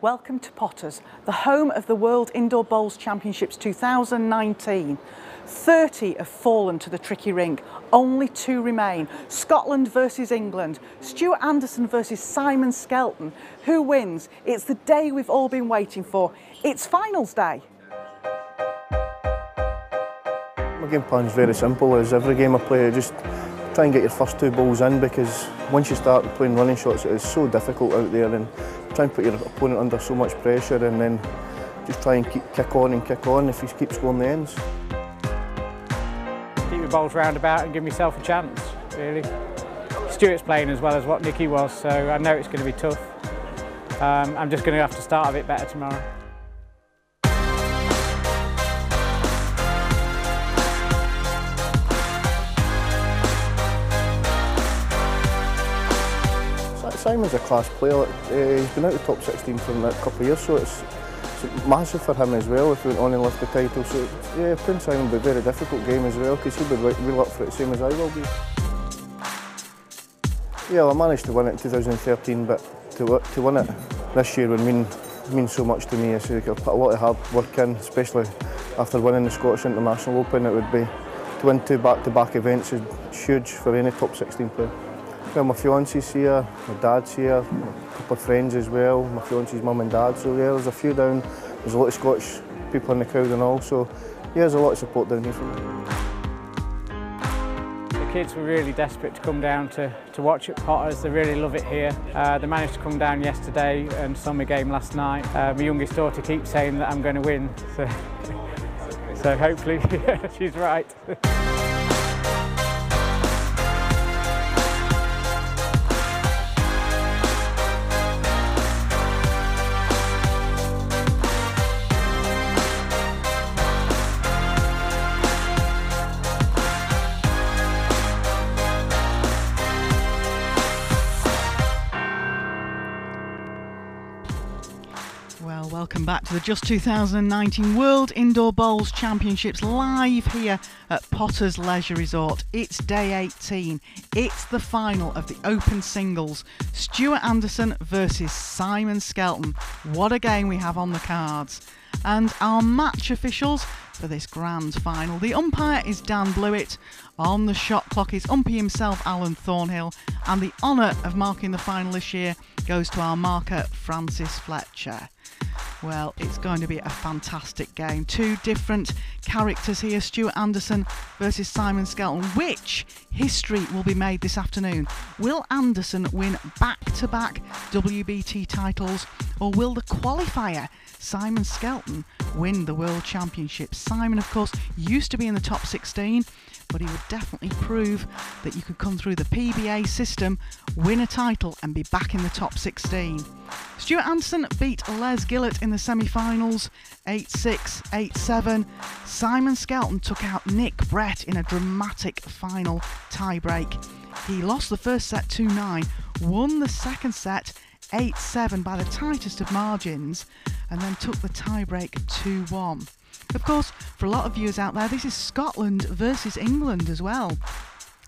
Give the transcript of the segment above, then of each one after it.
Welcome to Potters, the home of the World Indoor Bowls Championships 2019. 30 have fallen to the tricky rink, only 2 remain. Scotland versus England, Stuart Anderson versus Simon Skelton. Who wins? It's the day we've all been waiting for. It's finals day. My game plan is very simple. As every game I play, just try and get your first 2 balls in, because once you start playing running shots, it is so difficult out there, and try and put your opponent under so much pressure, and then just try and kick on if he keeps scoring the ends. Keep your bowls roundabout and give myself a chance, really. Stuart's playing as well as what Nicky was, so I know it's going to be tough. I'm just going to have to start a bit better tomorrow. Simon's a class player. He's been out of the top 16 for a couple of years, so it's massive for him as well if he went on and lift the title. So yeah, playing Simon will be a very difficult game as well, because he'll be real up for it, same as I will be. Yeah, I managed to win it in 2013, but to win it this year would mean so much to me. I say I've put a lot of hard work in, especially after winning the Scottish International Open. It would be to win 2 back-to-back events is huge for any top 16 player. Well, my fiance's here, my dad's here, a couple of friends as well, my fiance's mum and dad, so yeah, there's a few down, there's a lot of Scottish people in the crowd and all, so yeah, there's a lot of support down here for me. The kids were really desperate to come down to watch at Potters. They really love it here. They managed to come down yesterday and saw my game last night. My youngest daughter keeps saying that I'm going to win, so hopefully she's right. Well, welcome back to the Just 2019 World Indoor Bowls Championships, live here at Potters Leisure Resort. It's day 18. It's the final of the Open Singles. Stuart Anderson versus Simon Skelton. What a game we have on the cards. And our match officials for this grand final. The umpire is Dan Blewett. On the shot clock is umpire himself, Alan Thornhill. And the honour of marking the final this year goes to our marker, Francis Fletcher. Well, it's going to be a fantastic game. 2 different characters here, Stuart Anderson versus Simon Skelton. Which history will be made this afternoon? Will Anderson win back-to-back WBT titles, or will the qualifier, Simon Skelton, win the World Championship? Simon, of course, used to be in the top 16, but he would definitely prove that you could come through the PBA system, win a title and be back in the top 16. Stuart Anderson beat Les Gillett in the semi-finals, 8-6, 8-7. Simon Skelton took out Nick Brett in a dramatic final tie-break. He lost the first set 2-9, won the second set 8-7 by the tightest of margins, and then took the tie-break 2-1. Of course, for a lot of viewers out there, this is Scotland versus England as well.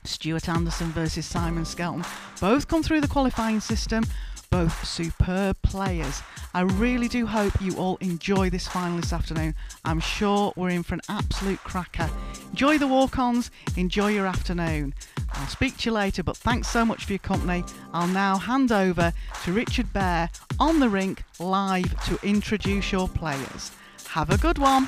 Stuart Anderson versus Simon Skelton. Both come through the qualifying system, both superb players. I really do hope you all enjoy this final this afternoon. I'm sure we're in for an absolute cracker. Enjoy the walk-ons, enjoy your afternoon. I'll speak to you later, but thanks so much for your company. I'll now hand over to Richard Bear on the rink live to introduce your players. Have a good one.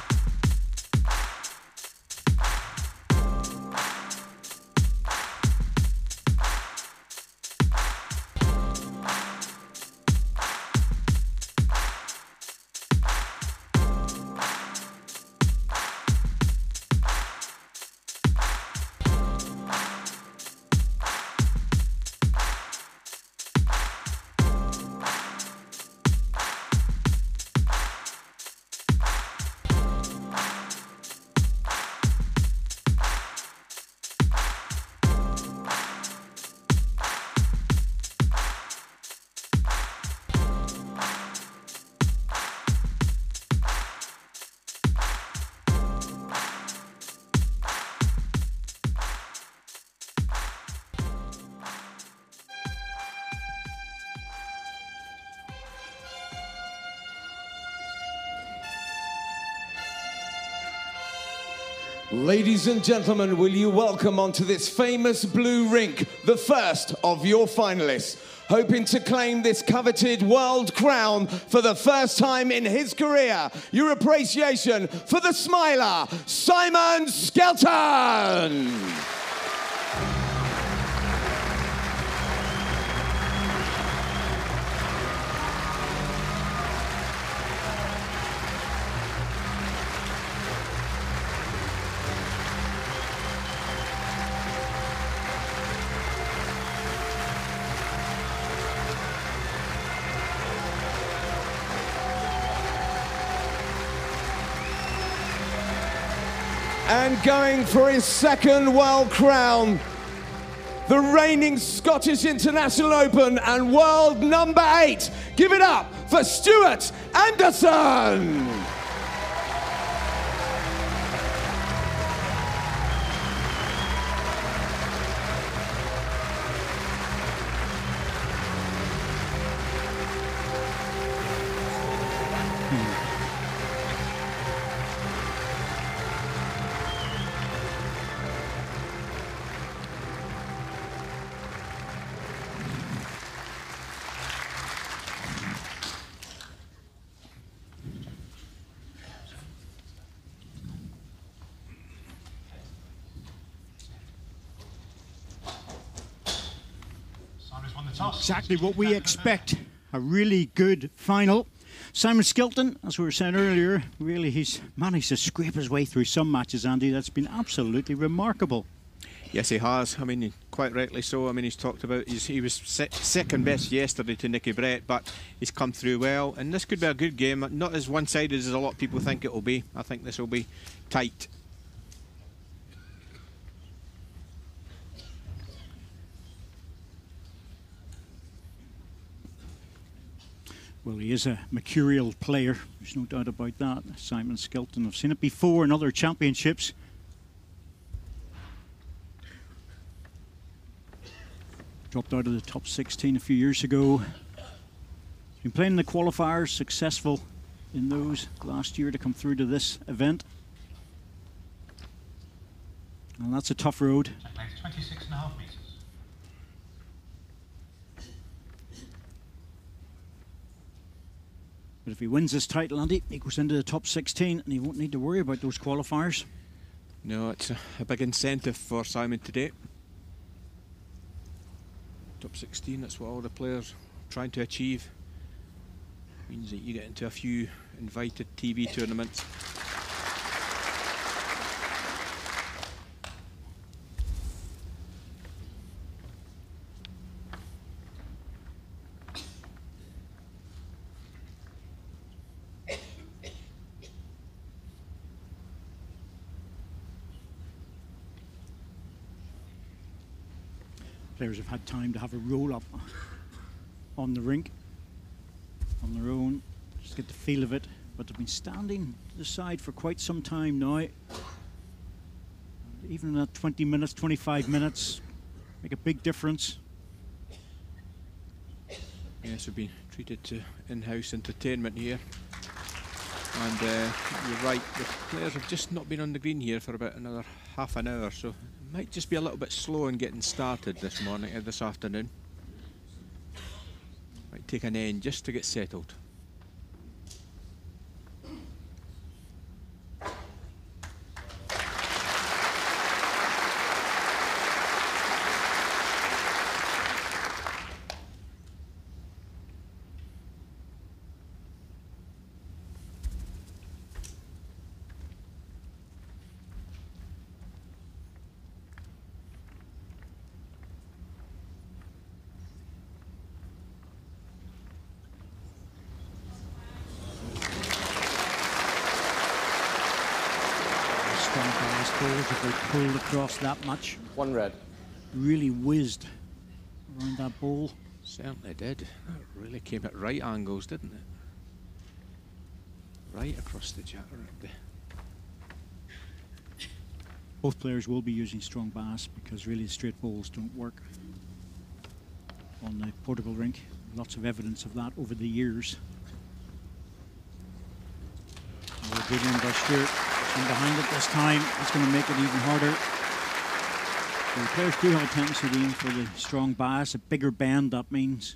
Ladies and gentlemen, will you welcome onto this famous blue rink the first of your finalists, hoping to claim this coveted world crown for the first time in his career. Your appreciation for the smiler, Simon Skelton. And going for his second world crown, the reigning Scottish International Open and world number 8. Give it up for Stuart Anderson. Exactly what we expect. A really good final. Simon Skelton, as we were saying earlier, really he's managed to scrape his way through some matches, Andy. That's been absolutely remarkable. Yes, he has. I mean, quite rightly so. I mean, he's talked about he was second best yesterday to Nicky Brett, but he's come through well. And this could be a good game. Not as one-sided as a lot of people think it will be. I think this will be tight. Well, he is a mercurial player. There's no doubt about that. Simon Skelton. I've seen it before in other championships. Dropped out of the top 16 a few years ago. Been playing in the qualifiers, successful in those last year to come through to this event. And that's a tough road. 26.5 metres. But if he wins this title, Andy, he goes into the top 16 and he won't need to worry about those qualifiers. No, it's a big incentive for Simon today. Top 16, that's what all the players are trying to achieve. Means that you get into a few invited TV tournaments. Players have had time to have a roll up on the rink on their own, just get the feel of it, but they've been standing to the side for quite some time now. Even at 20 minutes, 25 minutes, make a big difference. Yes, we've been treated to in-house entertainment here. And you're right, the players have just not been on the green here for about another half an hour, so it might just be a little bit slow in getting started this morning, this afternoon. Might take an end just to get settled. If they pulled across that much. One red. Really whizzed around that ball. Certainly did. That really came at right angles, didn't it? Right across the jatter. Both players will be using strong bass because really the straight balls don't work on the portable rink. Lots of evidence of that over the years. Good in by Stewart. And behind it this time, it's going to make it even harder. So the players do have a tendency to aim for the strong bias, a bigger bend, that means.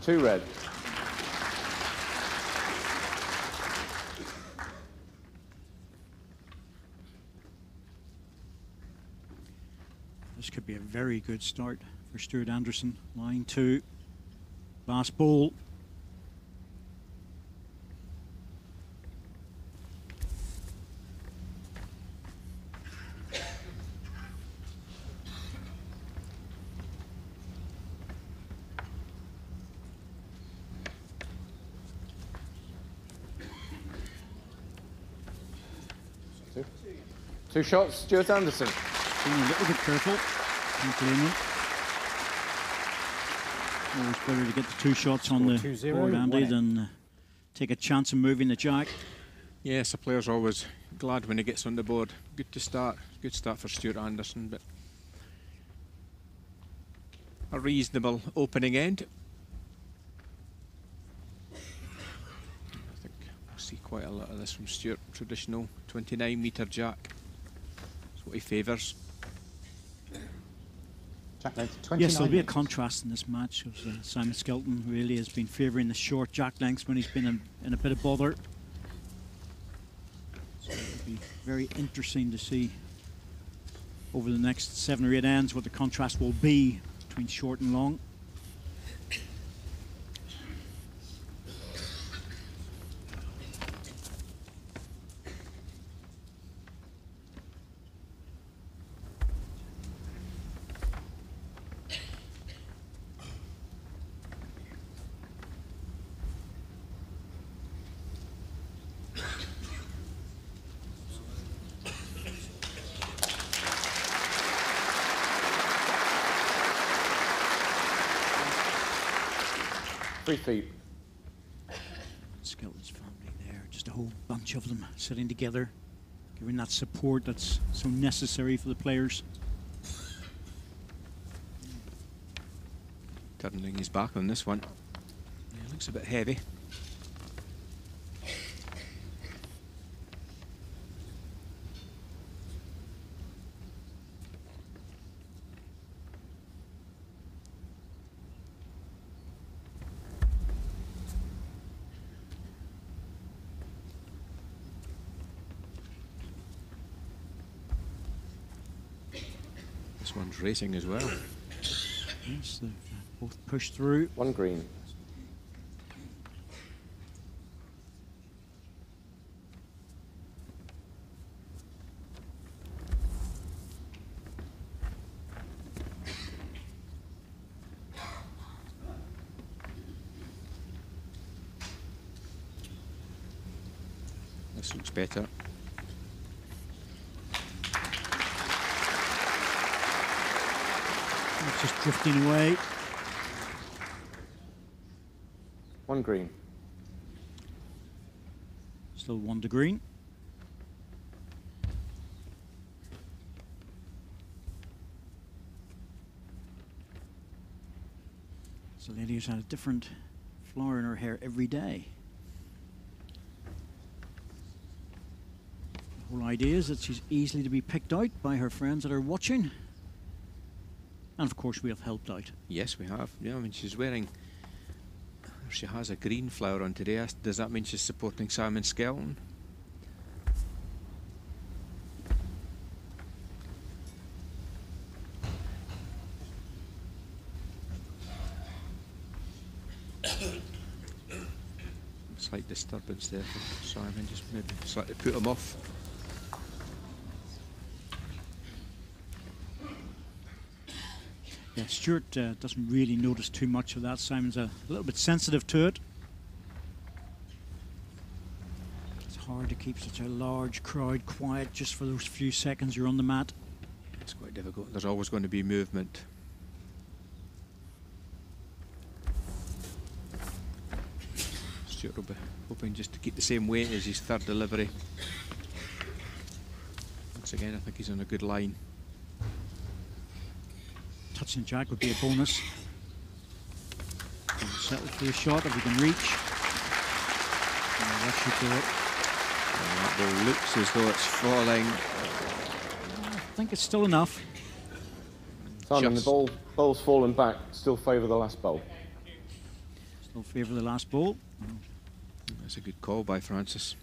Two red. This could be a very good start for Stuart Anderson. Line 2, last ball. Two shots, Stuart Anderson. Being a little bit careful. Can't blame him. Always better to get the 2 shots on the board, Andy, than take a chance of moving the jack. Yes, the player's always glad when he gets on the board. Good to start. Good start for Stuart Anderson, but a reasonable opening end. I think we'll see quite a lot of this from Stuart. Traditional 29-metre jack. That's what he favours. Jack length 29. Yes, there'll be a contrast in this match. Simon Skelton really has been favouring the short jack lengths when he's been in a bit of bother. So it'll be very interesting to see over the next 7 or 8 ends what the contrast will be between short and long. Skelton's family there, just a whole bunch of them sitting together, giving that support that's so necessary for the players. Turning his back on this one. Yeah, looks a bit heavy. This one's racing as well. Yes, they've both pushed through. One green. This looks better. It's just drifting away. One green. Still 1 to green. It's a lady who's had a different flower in her hair every day. The whole idea is that she's easily to be picked out by her friends that are watching. And of course we have helped out. Yes, we have. Yeah, I mean, she's wearing... She has a green flower on today. Does that mean she's supporting Simon Skelton? Slight disturbance there for Simon, just maybe slightly put him off. Yeah, Stuart doesn't really notice too much of that. Simon's a little bit sensitive to it. It's hard hard to keep such a large crowd quiet just for those few seconds you're on the mat. It's quite difficult. There's always going to be movement. Stuart will be hoping just to keep the same weight as his third delivery. Once again, I think he's on a good line. Touch and jack would be a bonus. And settle for a shot if he can reach. And that should do it. And that ball looks as though it's falling. I think it's still enough. Simon, the ball's fallen back. Still favour the last bowl. Still favour the last ball. That's a good call by Francis.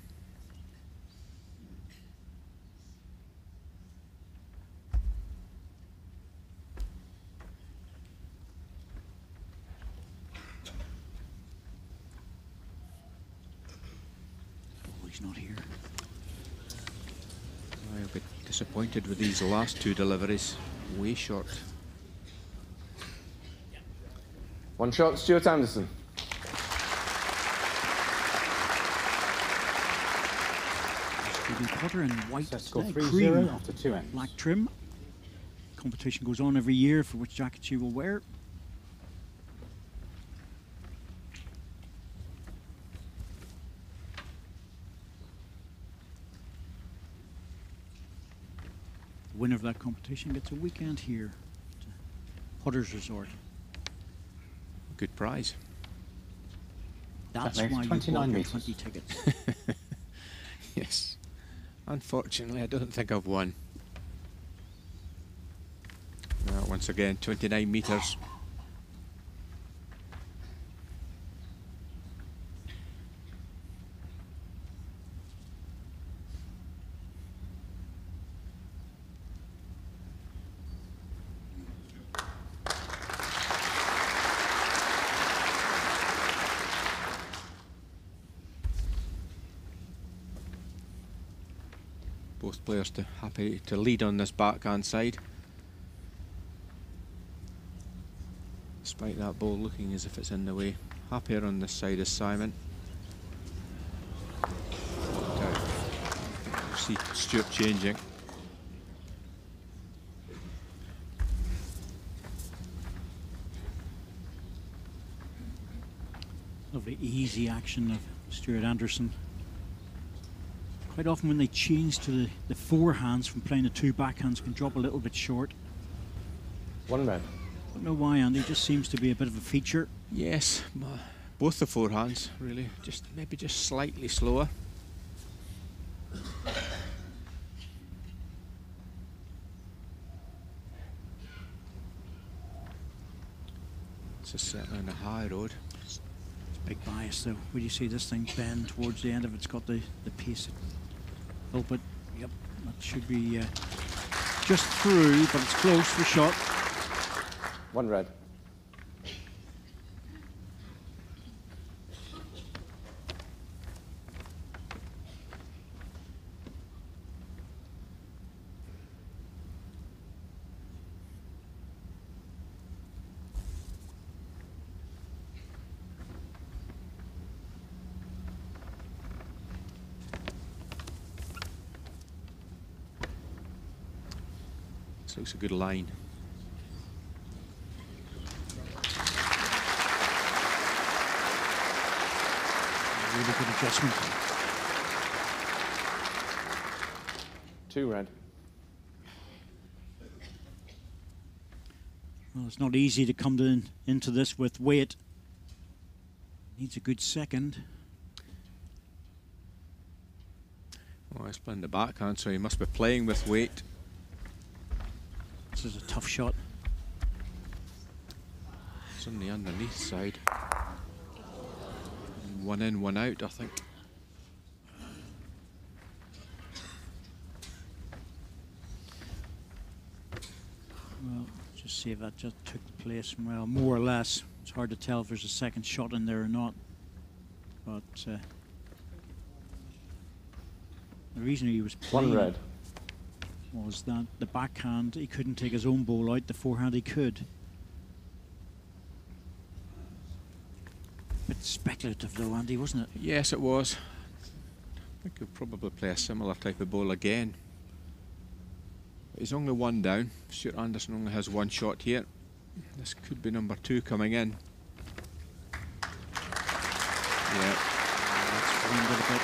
He's not here. I'll be disappointed with these last two deliveries. Way short. One shot, Stuart Anderson. Potter in white Score cream 3-0 after 2 ends. black trim. Competition goes on every year for which jacket she will wear. The winner of that competition gets a weekend here at Potter's Resort. Good prize. That's makes why you 29 bought your metres. 20 tickets. Yes. Unfortunately, I don't think I've won. Well, once again, 29 metres. Both players happy to lead on this backhand side. Despite that ball looking as if it's in the way. Happier on this side is Simon. See Stuart changing. Lovely easy action of Stuart Anderson. Quite often when they change to the forehands from playing the two backhands can drop a little bit short. One red. Don't know why, Andy, just seems to be a bit of a feature. Yes, both the forehands really, maybe just slightly slower. This is certainly on a high road. It's big bias though. When you see this thing bend towards the end of it, it's got the pace. Hope it. Yep, that should be just through, but it's close for shot. One red. This looks a good line. Really good adjustment. Two red. Well, it's not easy to come into this with weight. Needs a good second. Oh, he's playing the backhand, so he must be playing with weight. This is a tough shot. It's on the underneath side. One in, one out, I think. Well, just see if that just took the place. Well, more or less. It's hard to tell if there's a second shot in there or not. But the reason he was playing One red. was that the backhand, he couldn't take his own ball out, the forehand he could. Bit speculative though, Andy, wasn't it? Yes, it was. I think he'll probably play a similar type of ball again. But he's only one down. Stuart Anderson only has one shot here. This could be number 2 coming in. Yeah. That's winded a bit.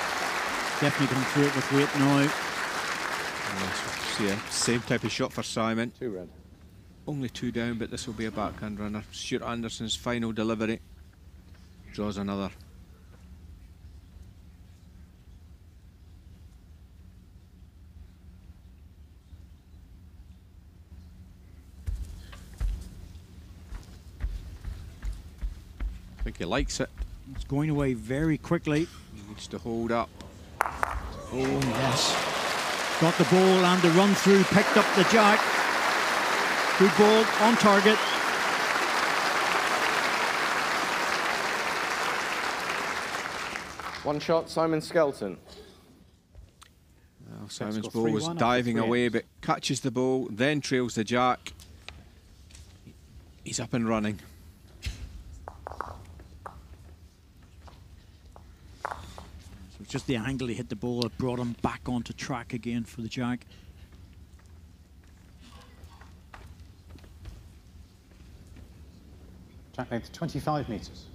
Definitely going through it with weight now. Yeah, same type of shot for Simon. 2 red. Only 2 down, but this will be a backhand runner. Stuart Anderson's final delivery. Draws another. I think he likes it. It's going away very quickly. He needs to hold up. Oh, yes. Got the ball and the run through, picked up the jack. Good ball, on target. One shot, Simon Skelton. Well, Simon's ball was diving away, but catches the ball, then trails the jack. He's up and running. So just the angle he hit the ball that brought him back onto track again for the jack. Track length 25 metres.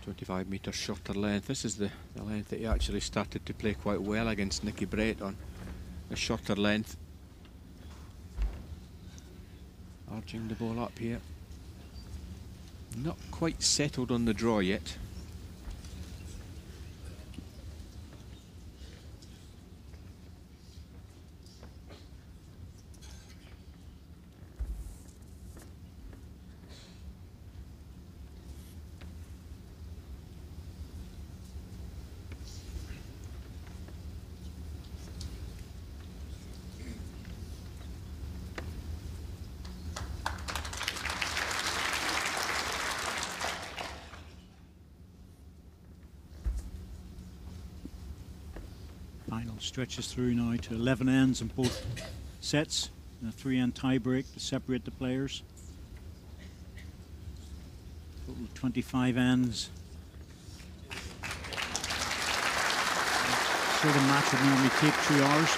.25 metres shorter length. This is the length that he actually started to play quite well against Nicky Brett on. A shorter length. Arching the ball up here. Not quite settled on the draw yet. Final stretches through now to 11 ends in both sets. And a 3-end tie break to separate the players. Total of 25 ends. Sort of match would normally take 2 hours.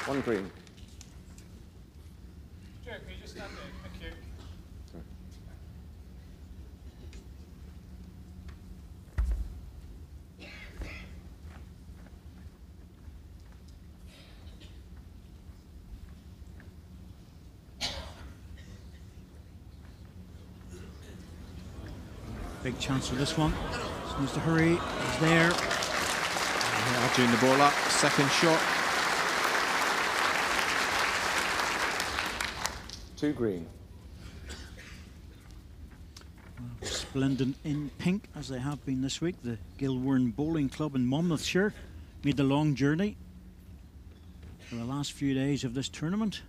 One green. Stuart, can you just stand there? Thank you. Sorry. Big chance for this one. Just needs to hurry. He's there. Arching the ball up. Second shot. 2 green. Splendid in pink, as they have been this week. The Gilwern Bowling Club in Monmouthshire made the long journey for the last few days of this tournament.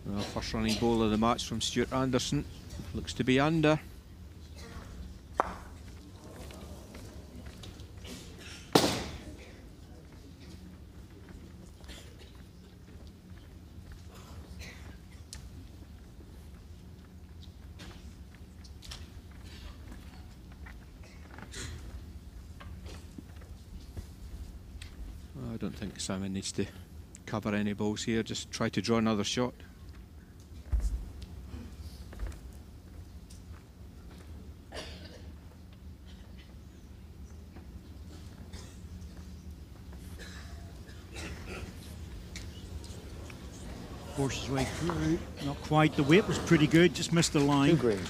Well, first running bowl of the match from Stuart Anderson. Looks to be under. I don't think Simon needs to cover any balls here, just try to draw another shot. Force his way through, not quite. The weight was pretty good, just missed the line. 2 green.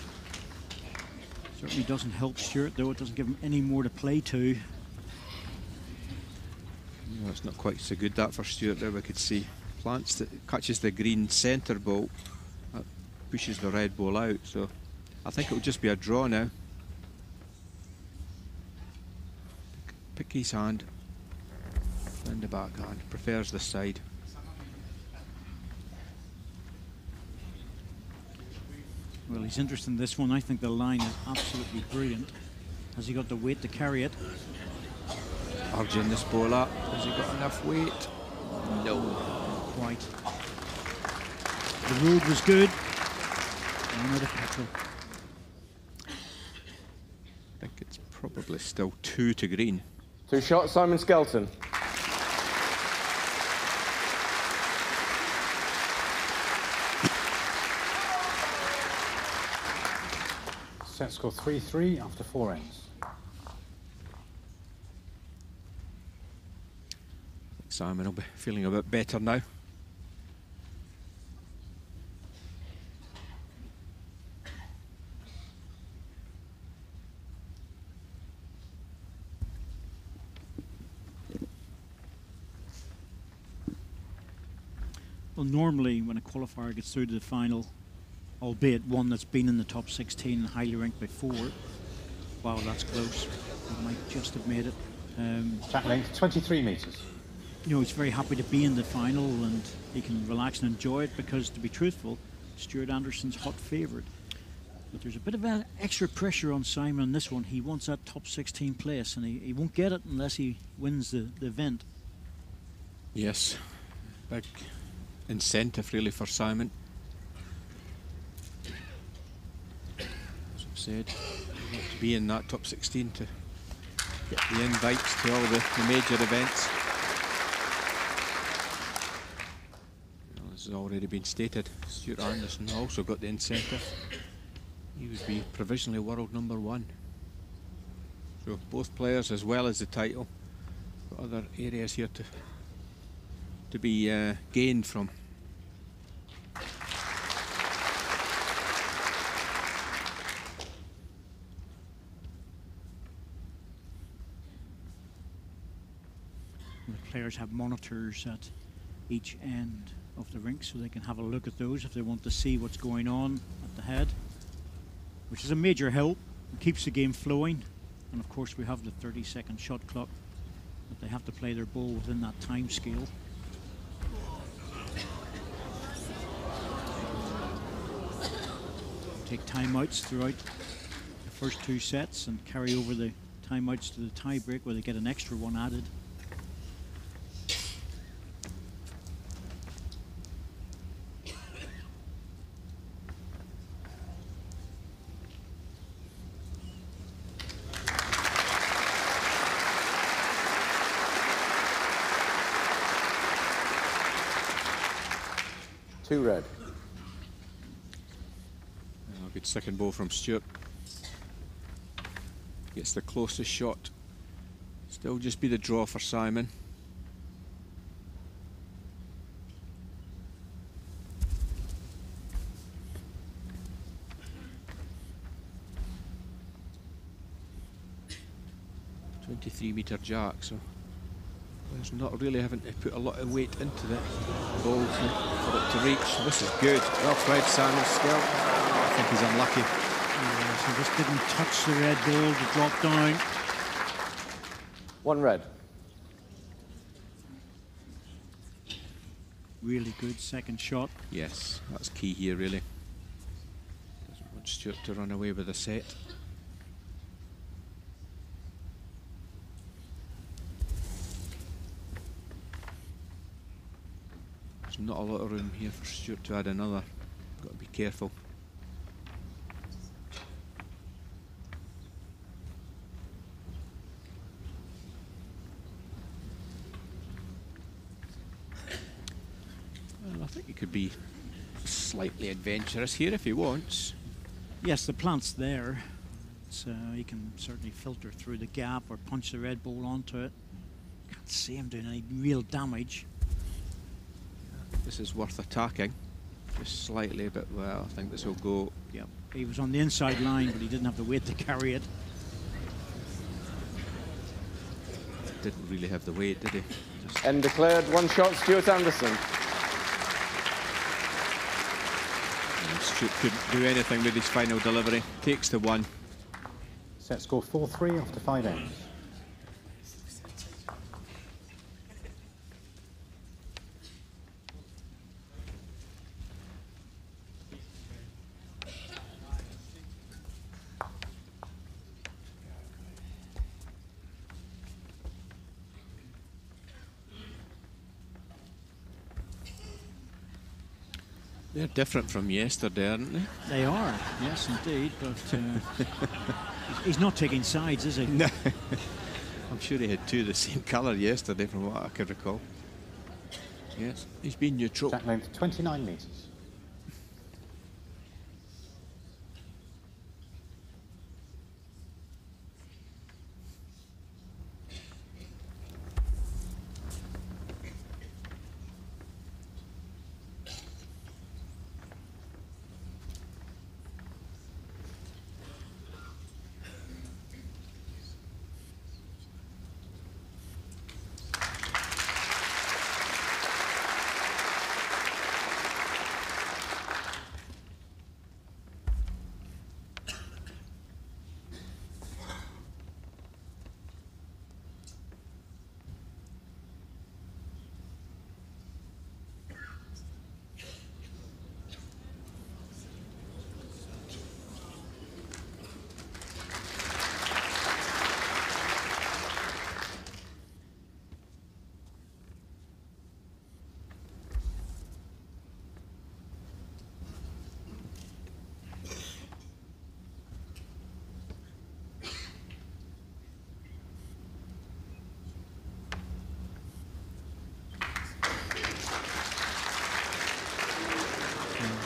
Certainly doesn't help Stuart, though. It doesn't give him any more to play to. No, it's not quite so good that for Stuart there. We could see plants that catches the green centre ball, that pushes the red ball out. So I think it will just be a draw now. pick his hand. And the backhand. Prefers this side. Well, he's interested in this one. I think the line is absolutely brilliant. Has he got the weight to carry it? Urging this ball up. Has he got enough weight? No. Not quite. The road was good. Another petrol. I think it's probably still 2 to green. 2 shots, Simon Skelton. Set score 3-3 after 4 ends. Simon will be feeling a bit better now. Well, normally when a qualifier gets through to the final, albeit one that's been in the top 16 and highly ranked before, wow, that's close. He might just have made it. Track length 23 metres. You know, he's very happy to be in the final and he can relax and enjoy it because, to be truthful, Stuart Anderson's hot favourite. But there's a bit of extra pressure on Simon on this one. He wants that top 16 place and he won't get it unless he wins the event. Yes, big incentive really for Simon. As I've said, he wants to be in that top 16 to get the invites to all the major events. As has already been stated, Stuart Anderson also got the incentive. He would be provisionally world #1. So both players, as well as the title, got other areas here to be gained from. The players have monitors at each end of the rink so they can have a look at those if they want to see what's going on at the head, which is a major help. It keeps the game flowing, and of course we have the 30-second shot clock, but they have to play their ball within that time scale. Take timeouts throughout the first 2 sets and carry over the timeouts to the tie break where they get an extra one added. Red. Oh, good second ball from Stewart. Gets the closest shot. Still just be the draw for Simon. .23-metre jack, so there's not really having to put a lot of weight into the ball for it to reach. This is good. Well played, Simon Skelton. I think he's unlucky. Yeah, so just didn't touch the red ball to drop down. 1 red. Really good second shot. Yes, that's key here, really. Doesn't want Stuart to run away with a set. There's not a lot of room here for Stuart to add another. Got to be careful. Well, I think he could be slightly adventurous here if he wants. Yes, the plant's there. He can certainly filter through the gap or punch the red ball onto it. Can't see him doing any real damage. This is worth attacking, just slightly, but well, I think this will go. Yep, he was on the inside line, but he didn't have the weight to carry it. Didn't really have the weight, did he? Just End declared. 1 shot, Stuart Anderson. Stuart couldn't do anything with his final delivery. Takes the 1. Set score 4-3 after 5 ends. They're different from yesterday, aren't they? They are, yes, indeed. But he's not taking sides, is he? No. I'm sure he had two of the same colour yesterday, from what I could recall. Yes, he's been neutral. Jack length 29 metres.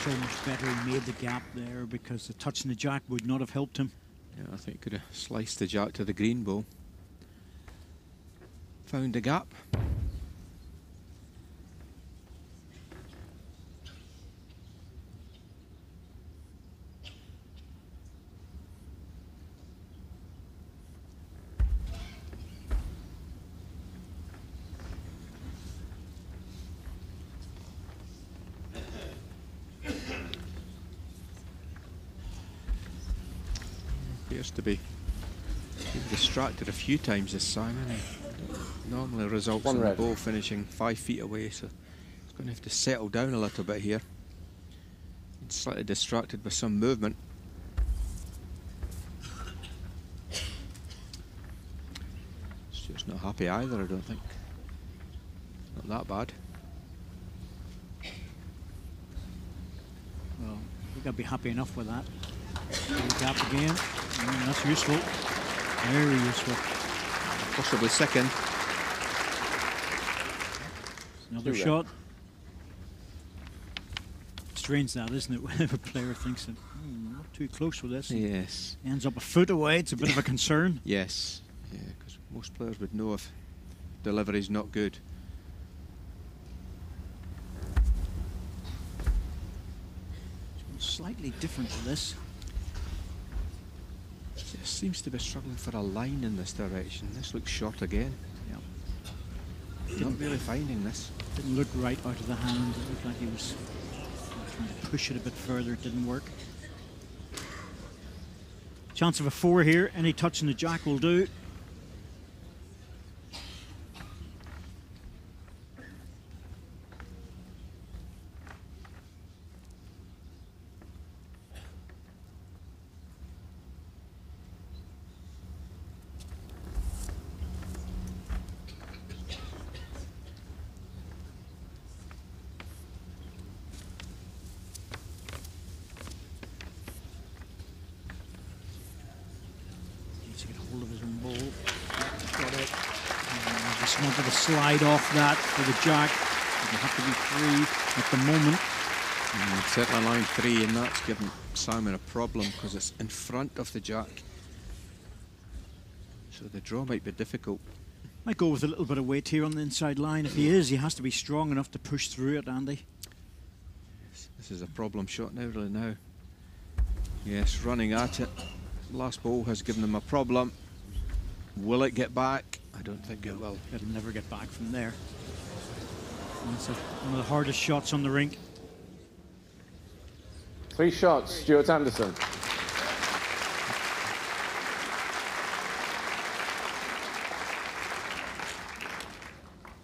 So much better he made the gap there, because the touch in the jack would not have helped him. Yeah, I think he could have sliced the jack to the green bowl. Found the gap. Appears to be distracted a few times this Simon. He normally results in the ball finishing 5 feet away, so he's going to have to settle down a little bit here. He's slightly distracted with some movement. Stuart's not happy either, I don't think. Not that bad. Well, we've got to be happy enough with that. Gap again. That's useful. Very useful. Possibly second. Another shot. Strange that, isn't it? Whenever a player thinks that, not too close with this. Yes. Ends up a foot away. It's a bit of a concern. Yes. Yeah, because most players would know if delivery's not good. Slightly different to this. Just seems to be struggling for a line in this direction. This looks short again. Yeah. Not really finding this. Didn't look right out of the hand. It looked like he was trying to push it a bit further. It didn't work. Chance of a 4 here. Any touch in the jack will do. Slide off that for the jack. It'll have to be 3 at the moment. Certainly line 3, and that's given Simon a problem because it's in front of the jack. So the draw might be difficult. Might go with a little bit of weight here on the inside line. If he is, he has to be strong enough to push through it, Andy. This is a problem shot now, really now. Yes, running at it. Last ball has given him a problem. Will it get back? I don't think it will. It'll never get back from there. That's one of the hardest shots on the rink. 3 shots, Stuart Anderson.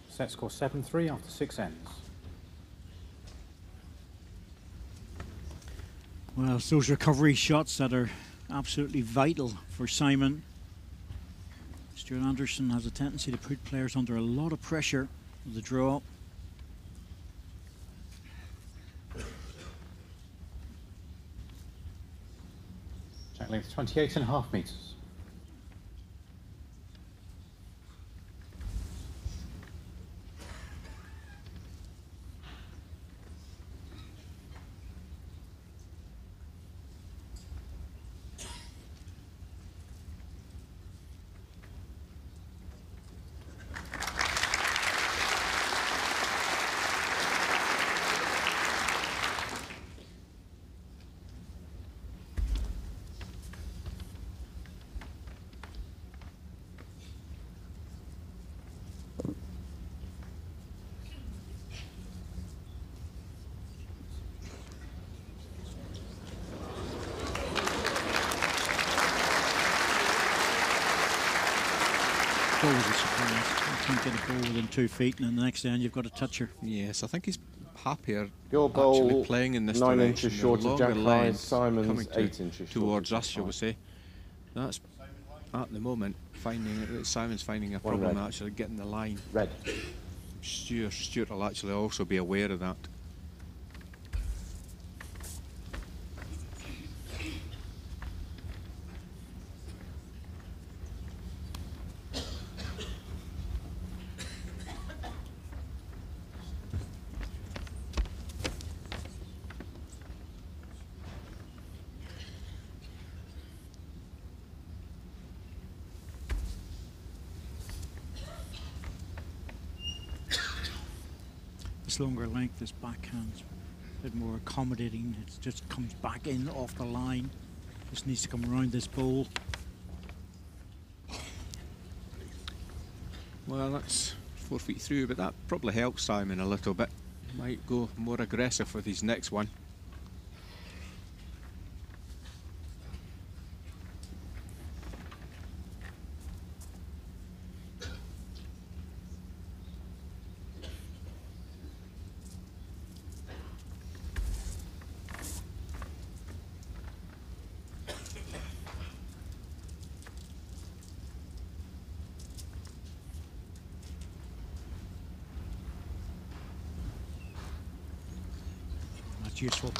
Set score 7-3 after 6 ends. Well, it's those recovery shots that are absolutely vital for Simon. Stuart Anderson has a tendency to put players under a lot of pressure with the draw. Length 28.5 metres. Always a surprise. You can't get a ball within 2 feet, and then the next end you've got a toucher. Yes, I think he's happier Your actually bowl playing in this 9 direction. inches short The of Jack longer High, length Simon's coming 8 inches towards short of us, Jack shall we High. say. That's at the moment Simon's finding a One problem red. actually getting the line. Red. Stuart will actually also be aware of that. This longer length, this backhand's a bit more accommodating. It just comes back in off the line. Just needs to come around this bowl. Well, that's 4 feet through, but that probably helps Simon a little bit. Might go more aggressive with his next one. That's useful.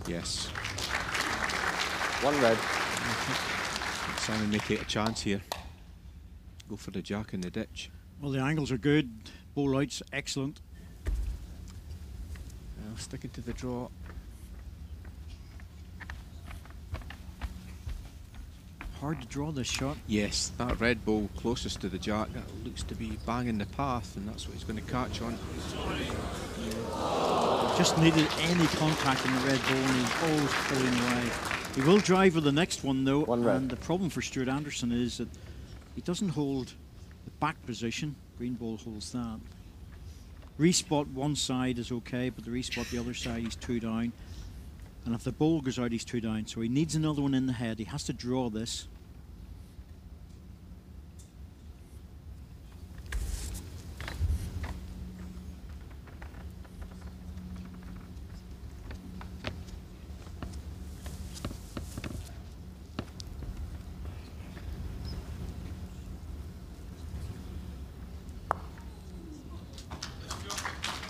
Yes. One red. Simon may take a chance here. Go for the jack in the ditch. Well, the angles are good. Bowl out's excellent. Sticking to the draw. Hard to draw this shot. Yes, that red ball closest to the jack, that looks to be banging the path, and that's what he's going to catch on. Just needed any contact in the red ball, and he's always pulling away. He will drive with the next one, though, and the problem for Stuart Anderson is that he doesn't hold the back position. Green ball holds that. Respot one side is okay, but the respot the other side, he's 2 down. And if the ball goes out, he's 2 down. So he needs another one in the head. He has to draw this.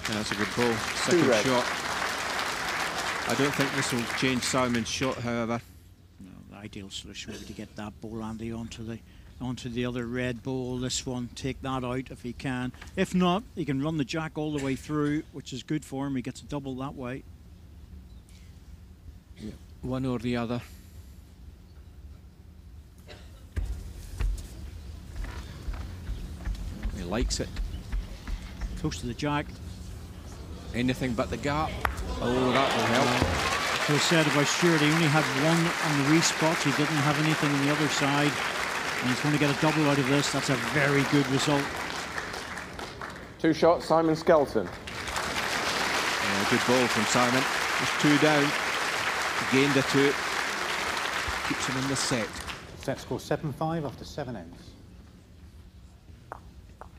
Yeah, that's a good ball. Second shot. I don't think this will change Simon's shot, however. No, the ideal solution would be to get that ball, Andy, onto the other red ball. This one, take that out if he can. If not, he can run the jack all the way through, which is good for him. He gets a double that way. Yeah. One or the other. He likes it. Close to the jack. Anything but the gap. Oh, that will help. So I said about Stewart, he only had one on the respot. He didn't have anything on the other side. And he's going to get a double out of this. That's a very good result. 2 shots, Simon Skelton. Yeah, good ball from Simon. Just 2 down. Gained a 2. Keeps him in the set. Set score 7-5 after 7 ends.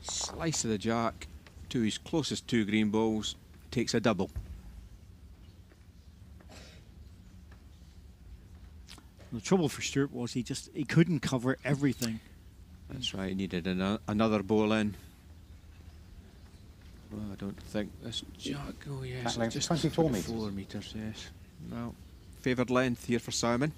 Slice of the jack to his closest 2 green balls. Takes a double. The trouble for Stuart was he couldn't cover everything. That's right, he needed another ball in. Well, I don't think this jack, oh yes, That length, just 24 metres, yes. Well, favoured length here for Simon.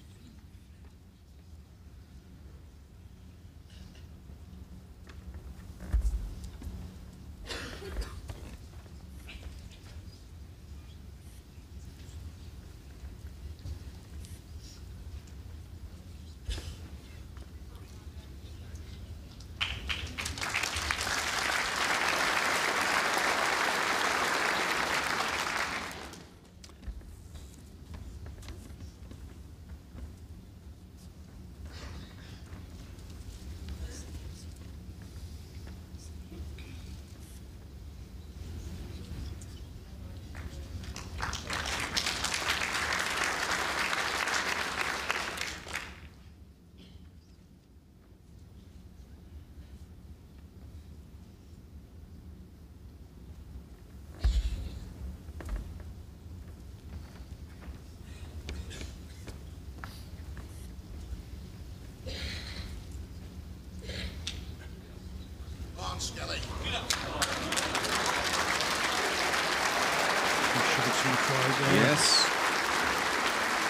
Yes.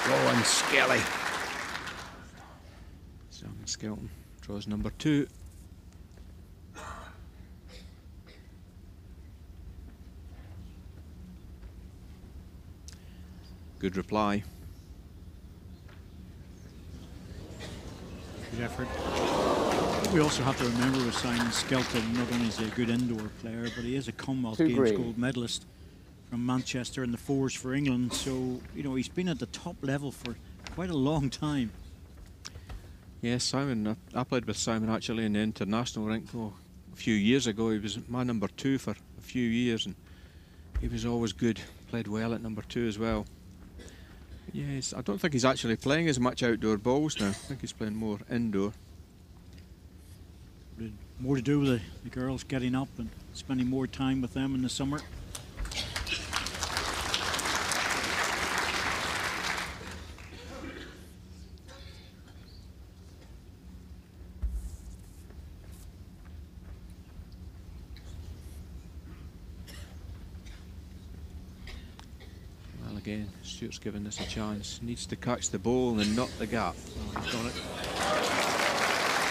Go on, Skelly. Simon Skelton draws number 2. Good reply. Good effort. We also have to remember with Simon Skelton, not only is he a good indoor player, but he is a Commonwealth Games gold medalist from Manchester in the fours for England. So, you know, he's been at the top level for quite a long time. Yes, Simon. I played with Simon actually in the international rink a few years ago. He was my number 2 for a few years, and he was always good. Played well at number 2 as well. Yes, I don't think he's actually playing as much outdoor balls now. I think he's playing more indoor. More to do with the girls getting up and spending more time with them in the summer. Well, again, Stuart's given this a chance. Needs to catch the ball and not the gap. Oh, he's got it.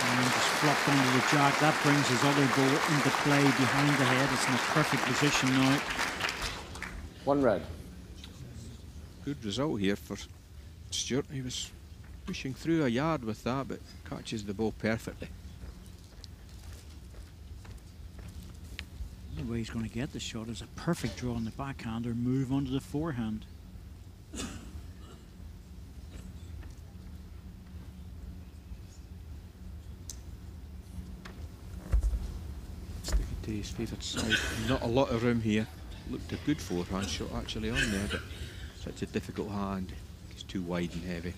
And just flopped under the jack. That brings his other ball into play behind the head. It's in a perfect position now. 1 red. Good result here for Stewart. He was pushing through a yard with that, but catches the ball perfectly. The way he's going to get the shot is a perfect draw on the backhand or move onto the forehand. Sticking to his favoured side. Not a lot of room here. Looked a good forehand shot actually on there, but such a difficult hand. It's too wide and heavy.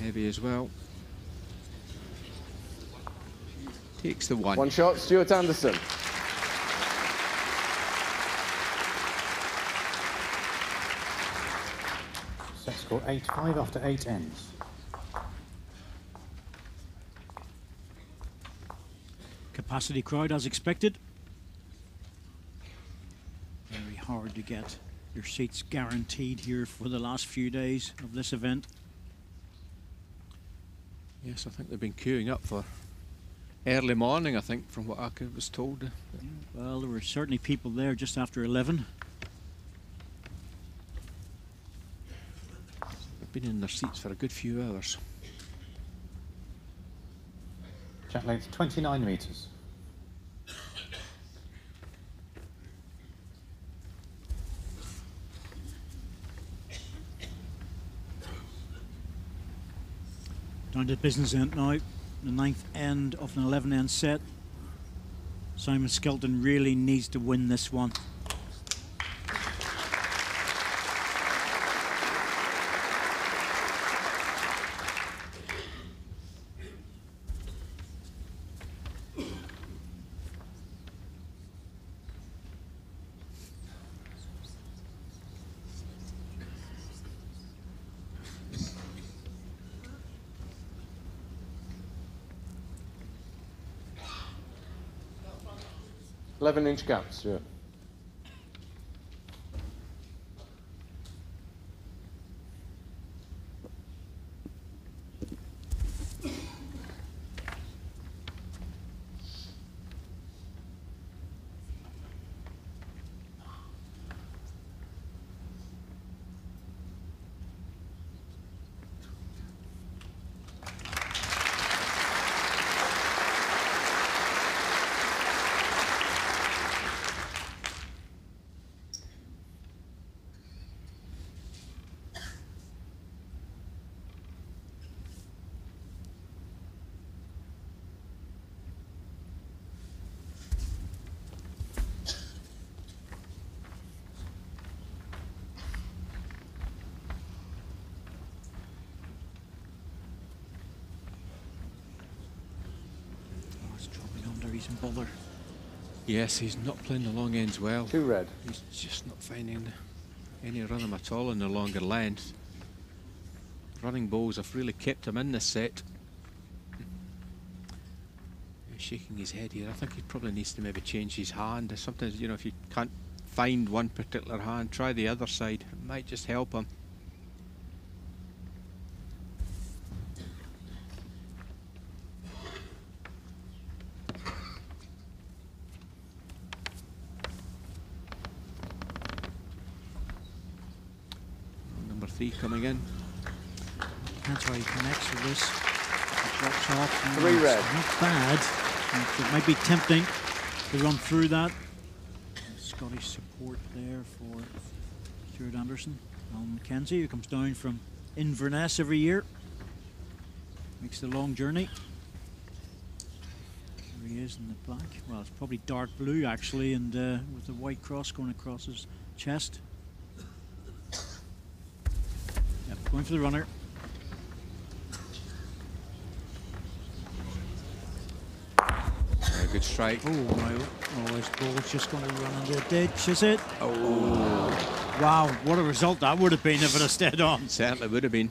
Heavy as well. Takes the 1. 1 shot, Stuart Anderson. Set score 8-5 after 8 ends. Capacity crowd as expected. Very hard to get your seats guaranteed here for the last few days of this event. Yes, I think they've been queuing up for early morning, I think, from what I was told. Well, there were certainly people there just after 11. They've been in their seats for a good few hours. Jack length 29 metres. Down to the business end now, the 9th end of an 11-end set. Simon Skelton really needs to win this one. $11-inch gaps, yeah. he's in bother. Yes, he's not playing the long ends well. 2 red. He's just not finding any rhythm at all in the longer length. Running balls have really kept him in this set. He's shaking his head here. I think he probably needs to maybe change his hand. Sometimes, you know, if you can't find one particular hand, try the other side. It might just help him. Number 3 coming in. That's how he connects with this. He drops off. 3 red. Not bad. It might be tempting to run through that. Scottish support there for Stuart Anderson. Alan Mackenzie, who comes down from Inverness every year. Makes the long journey. There he is in the black. Well, it's probably dark blue actually, and with the white cross going across his chest. Yep, going for the runner. Good strike. Oh, no. Oh, his ball's just going to run into the ditch, is it? Oh. Wow, what a result that would have been if it had stayed on. Certainly would have been.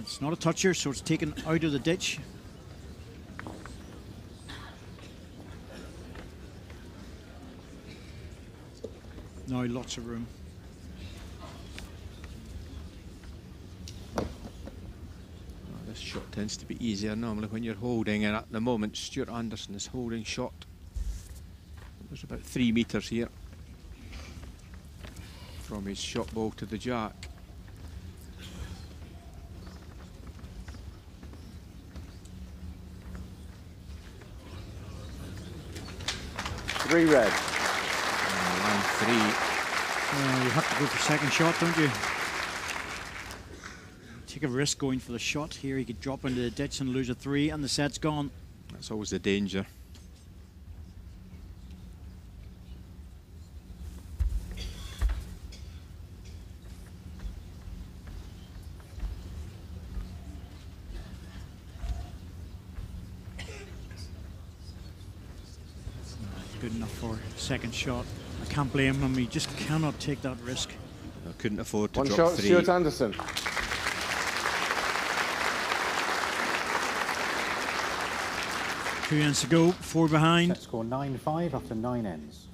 It's not a toucher, so it's taken out of the ditch. Now lots of room. This shot tends to be easier normally when you're holding, and at the moment Stuart Anderson is holding shot. There's about 3 metres here from his shot ball to the jack. Three red. Line 3. You have to go for second shot, don't you? Take a risk going for the shot here. He could drop into the ditch and lose a 3, and the set's gone. That's always the danger. Good enough for second shot. I can't blame him. He just cannot take that risk. I couldn't afford to One drop shot, 3. Stuart Anderson. 2 ends to go, 4 behind. Set score 9-5 after 9 ends.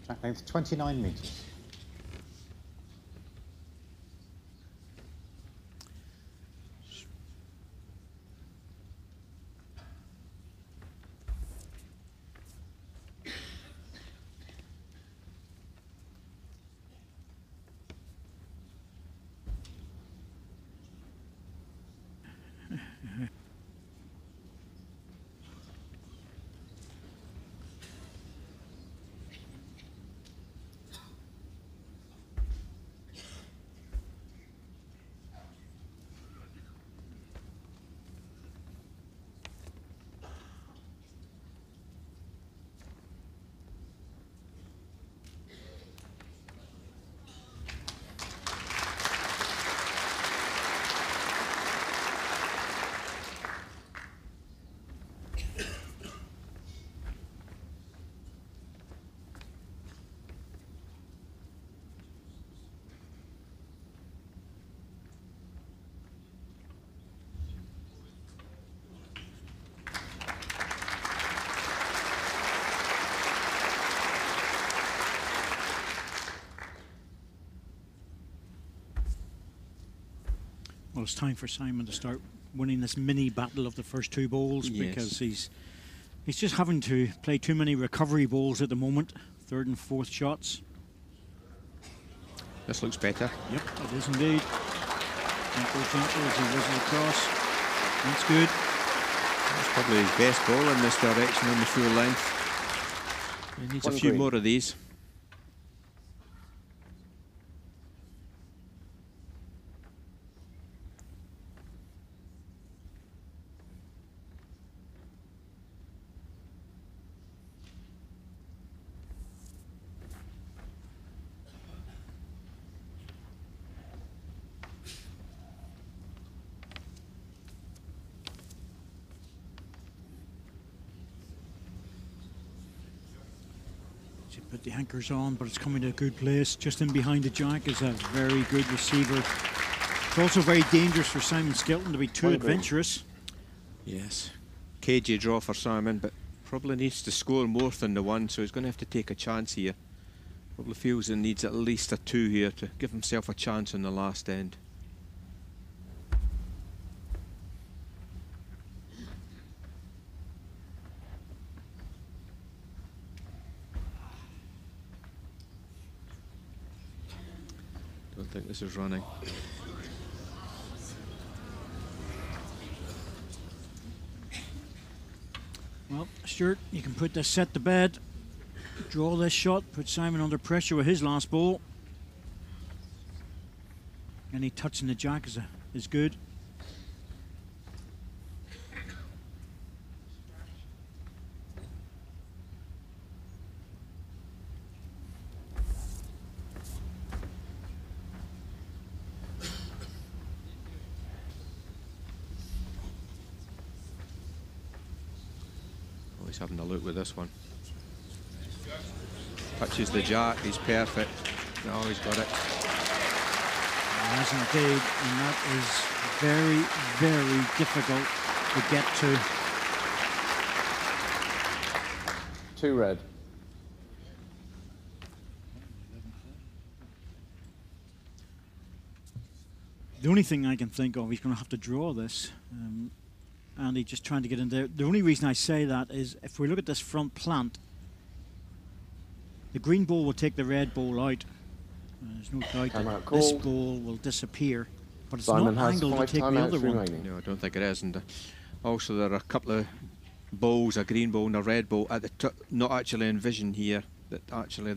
Track length 29 metres. Well, it's time for Simon to start winning this mini battle of the first 2 bowls, because he's just having to play too many recovery bowls at the moment, 3rd and 4th shots. This looks better. Yep, it is indeed. Gentle as he whizzles across. That's good. That's probably his best ball in this direction on the full length. He needs a few more of these. To put the anchors on, but it's coming to a good place. Just in behind the jack is a very good receiver. It's also very dangerous for Simon Skelton to be too adventurous. Yes, cagey draw for Simon, but probably needs to score more than the one, so he's going to have to take a chance here. Probably feels he needs at least a 2 here to give himself a chance on the last end. Don't think this is running. Well, Stuart, you can put this set to bed, draw this shot, put Simon under pressure with his last ball. Any touch in the jack is good. He's having a look with this one. Touches the jack, he's perfect. No, he's got it. As indeed, and that is very, very difficult to get to. 2 red. The only thing I can think of, he's going to have to draw this. Andy just trying to get in there. The only reason I say that is if we look at this front plant, the green ball will take the red ball out. There's no doubt that this ball will disappear, but it's Simon not has angled to 5 take the other timeouts one. remaining. No, I don't think it is. And also there are a couple of balls, a green ball and a red ball at the not actually in vision here. That actually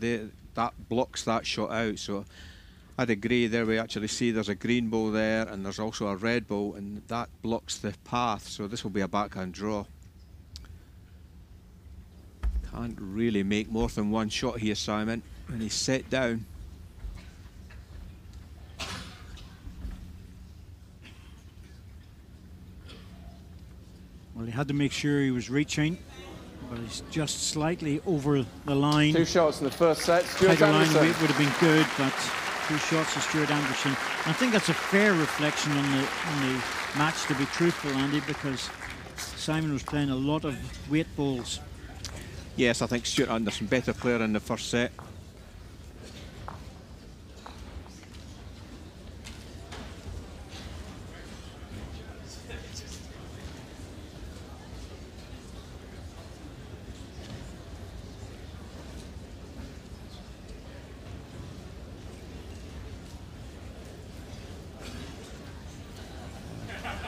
that blocks that shot out. So I'd agree there. We actually see there's a green ball there and there's also a red ball, and that blocks the path. So this will be a backhand draw. Can't really make more than one shot here, Simon, and he's set down. Well, he had to make sure he was reaching, but he's just slightly over the line. 2 shots in the first set. Stuart Tighter line Anderson. weight would have been good, but 2 shots to Stuart Anderson. I think that's a fair reflection on the match, to be truthful, Andy, because Simon was playing a lot of weight balls. Yes, I think Stuart Anderson, better player in the first set.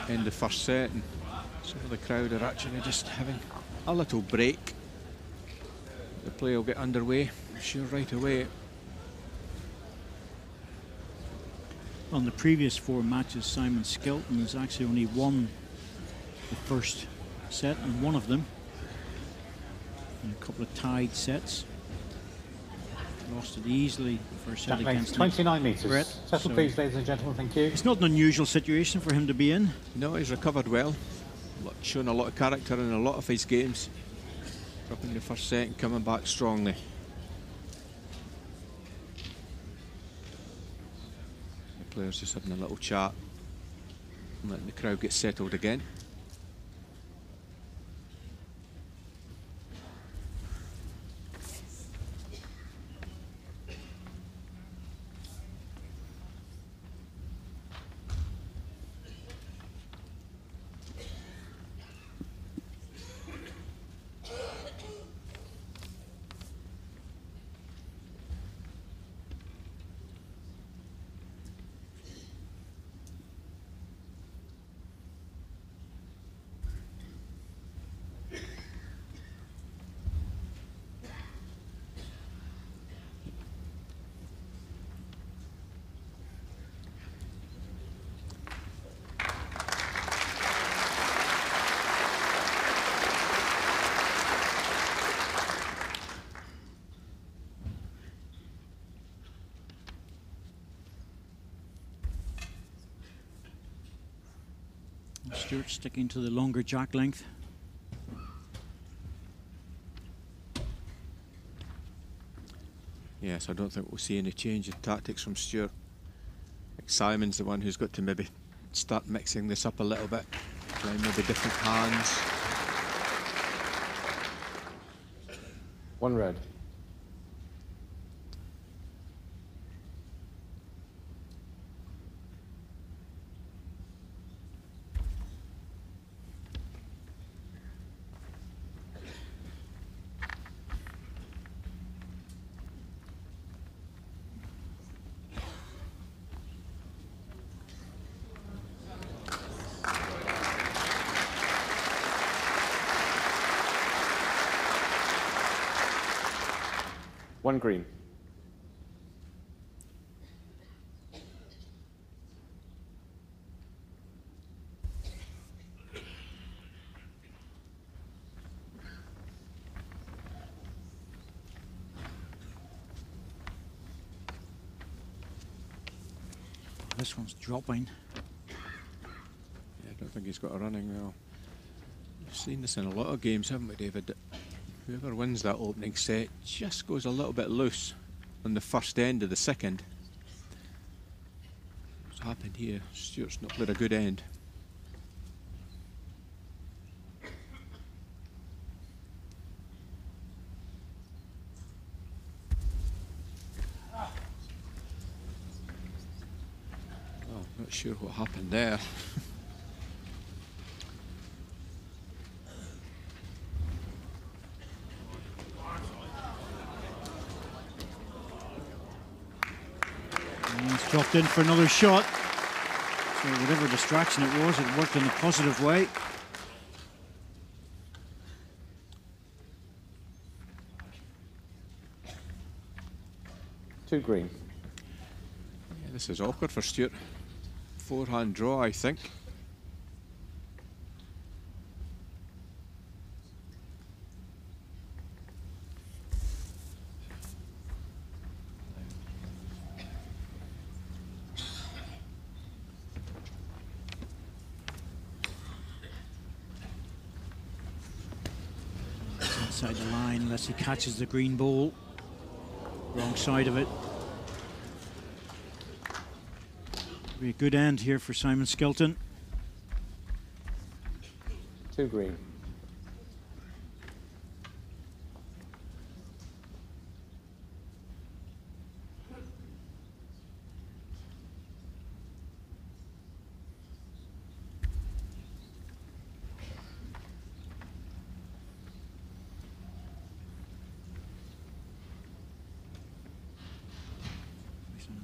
In the first set, and some of the crowd are actually just having a little break. The play will get underway, I'm sure, right away. On the previous 4 matches, Simon Skelton has actually only won the first set in one of them, and a couple of tied sets. Lost it easily the first set That makes against 29 metres. Brett, Settle so please, ladies and gentlemen, thank you. it's not an unusual situation for him to be in. No, he's recovered well, shown a lot of character in a lot of his games. Dropping the first set and coming back strongly. The players just having a little chat and letting the crowd get settled again. Stewart sticking to the longer jack length. Yes, I don't think we'll see any change in tactics from Stewart. I think Simon's the one who's got to maybe start mixing this up a little bit, playing maybe different hands. One red. One green. This one's dropping. Yeah, I don't think he's got a running well. We've seen this in a lot of games, haven't we, David? Whoever wins that opening set just goes a little bit loose on the first end of the second. What's happened here? Stuart's not played a good end. Oh, not sure what happened there. He's dropped in for another shot. So whatever distraction it was, it worked in a positive way. Two green. Yeah, this is awkward for Stewart. Forehand draw, I think. Inside the line, unless he catches the green ball. Wrong side of it. Be a good end here for Simon Skelton. Two green.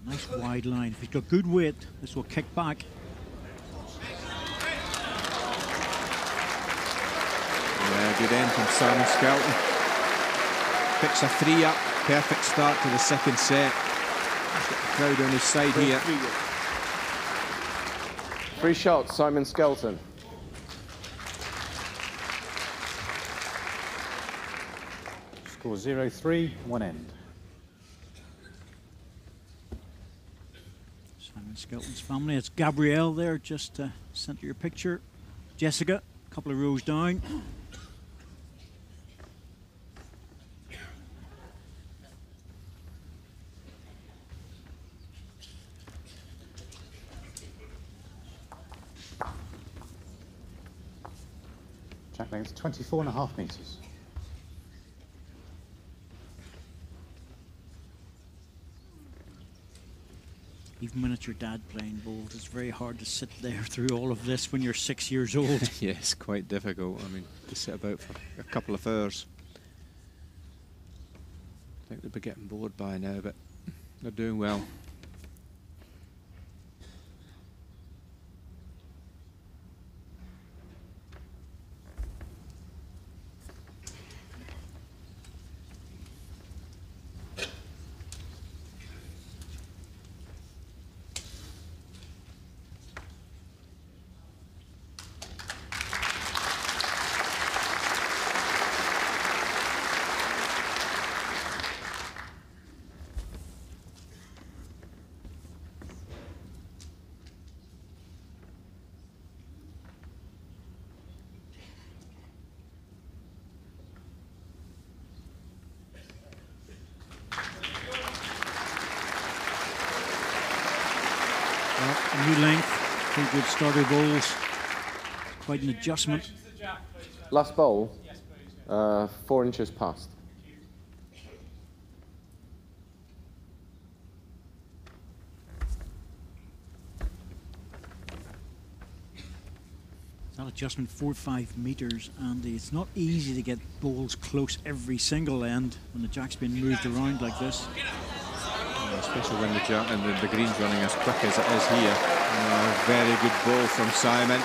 Nice wide line. If he's got good width, this will kick back. Yeah, good end from Simon Skelton. Picks a 3 up. Perfect start to the second set. He's got the crowd on his side here. Three shots, Simon Skelton. Score 0-3, one end. Simon Skelton's family. It's Gabrielle there, just centre your picture. Jessica, a couple of rows down. Track length 24.5 metres. Even when it's your dad playing bowls, it's very hard to sit there through all of this when you're 6 years old. Yes, quite difficult. I mean, to sit about for a couple of hours. I think they'll be getting bored by now, but they're doing well. Well, a new length, 2 good starter bowls. Quite an adjustment. Last bowl, 4 inches past. That adjustment 4 or 5 metres, and it's not easy to get bowls close every single end when the jack's been moved around like this. Yeah, especially when the jack and the green's running as quick as it is here. Very good ball from Simon.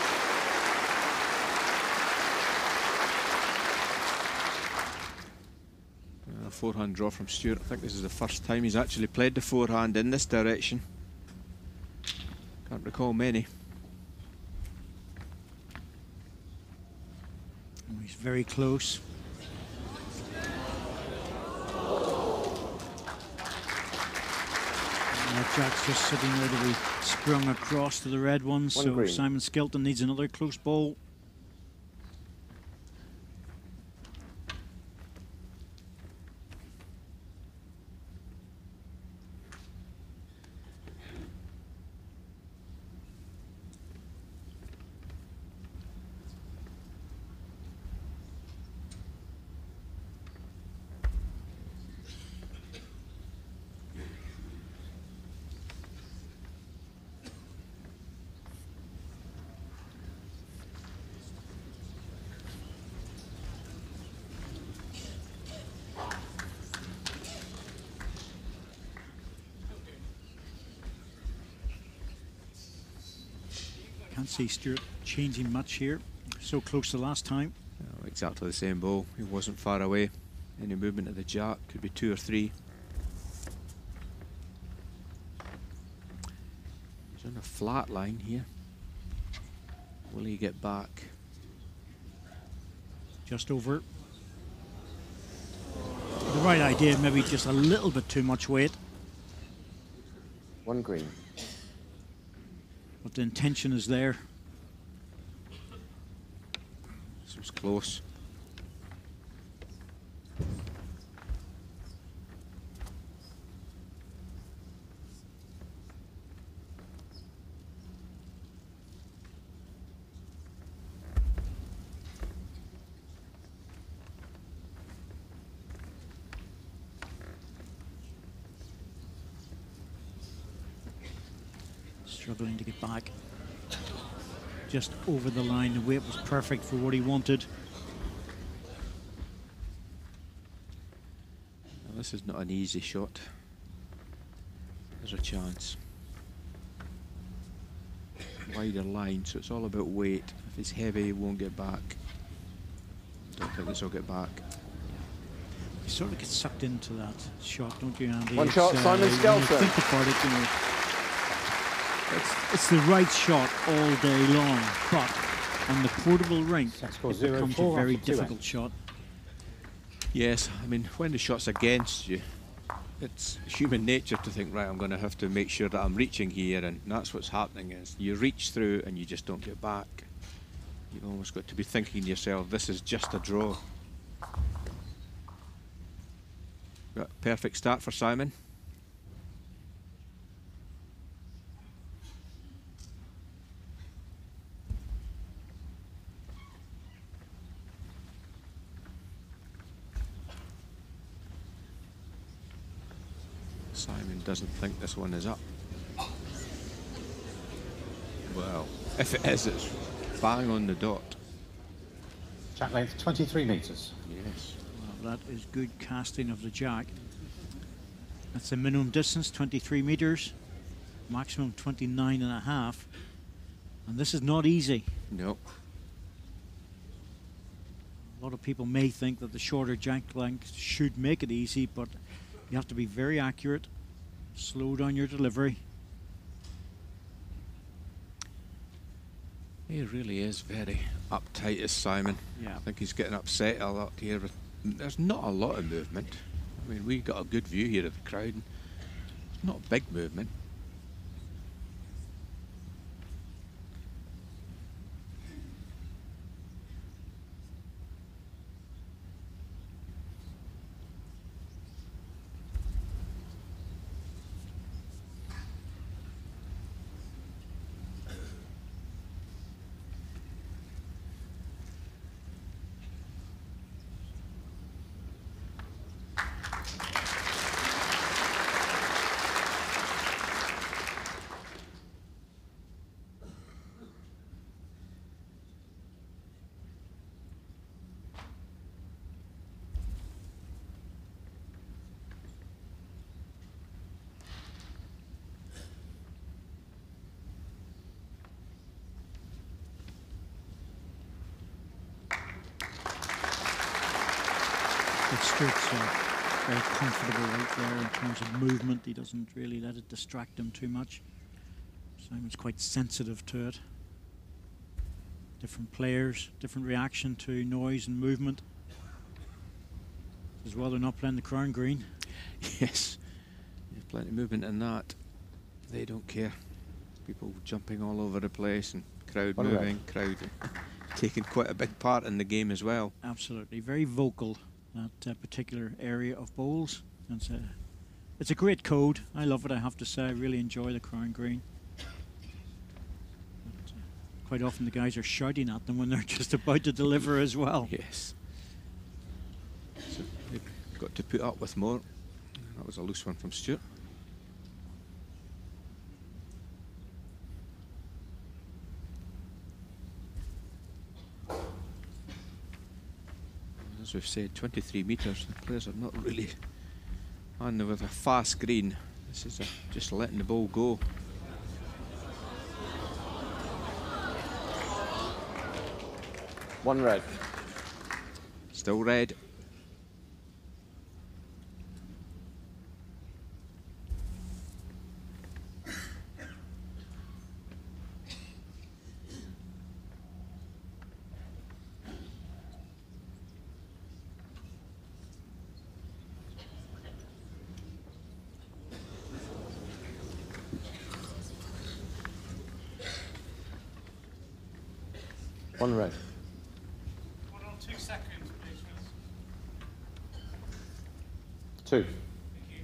Forehand draw from Stewart. I think this is the first time he's actually played the forehand in this direction. Can't recall many. Oh, he's very close. And that jack's just sitting there to be sprung across to the red ones. So green. Simon Skelton needs another close ball. Can't see Stuart changing much here. So close to last time. Oh, exactly the same ball. He wasn't far away. Any movement of the jack could be 2 or 3. He's on a flat line here. Will he get back? Just over. The right idea, maybe just a little bit too much weight. 1 green. But the intention is there. This was close. Struggling to get back. Just over the line. The weight was perfect for what he wanted. Now, this is not an easy shot. There's a chance. Wider line, so it's all about weight. If it's heavy, he won't get back. Don't think this will get back. You sort of get sucked into that shot, don't you, Andy? One shot, Simon Skelton. When you think about it, you know, it's the right shot all day long, but on the portable rink, it becomes a very difficult shot. Yes, I mean, when the shot's against you, it's human nature to think, right, I'm going to have to make sure that I'm reaching here, and that's what's happening is you reach through and you just don't get back. You've almost got to be thinking to yourself, this is just a draw. Got a perfect start for Simon. Simon doesn't think this one is up. Well, if it is, it's bang on the dot. Jack length 23 metres. Yes. Well, that is good casting of the jack. That's the minimum distance, 23 metres, maximum 29.5. And this is not easy. No. A lot of people may think that the shorter jack length should make it easy, but you have to be very accurate, slow down your delivery. He really is very uptight, is Simon. Yeah. I think he's getting upset a lot here. But there's not a lot of movement. I mean, we got a good view here of the crowd. And it's not big movement. Stuart's very comfortable right there in terms of movement. He doesn't really let it distract him too much. Simon's quite sensitive to it. Different players, different reaction to noise and movement. As well, they're not playing the crown green. Yes, there's plenty of movement in that. They don't care. People jumping all over the place and crowd moving, crowd taking quite a big part in the game as well. Absolutely, very vocal, that particular area of bowls. It's a great code. I love it, I have to say. I really enjoy the crown green. But, quite often the guys are shouting at them when they're just about to deliver as well. Yes. So they've got to put up with more. That was a loose one from Stewart. As we've said, 23 metres. The players are not really on there with a fast green. This is just letting the ball go. One red. Still red. One red. 1 or 2 seconds, please. 2. Thank you.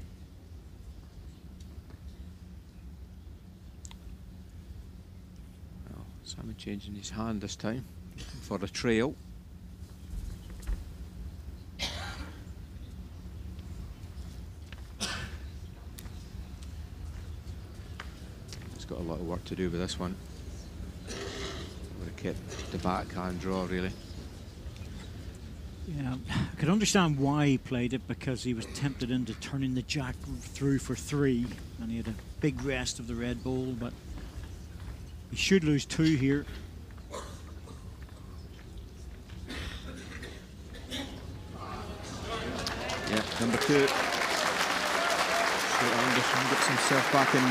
Well, Simon changing his hand this time, looking for a trail. He's got a lot of work to do with this one. Kept the backhand draw, really. Yeah, I could understand why he played it, because he was tempted into turning the jack through for 3, and he had a big rest of the red ball, but he should lose 2 here. Yeah, number 2. Stuart Anderson gets himself back in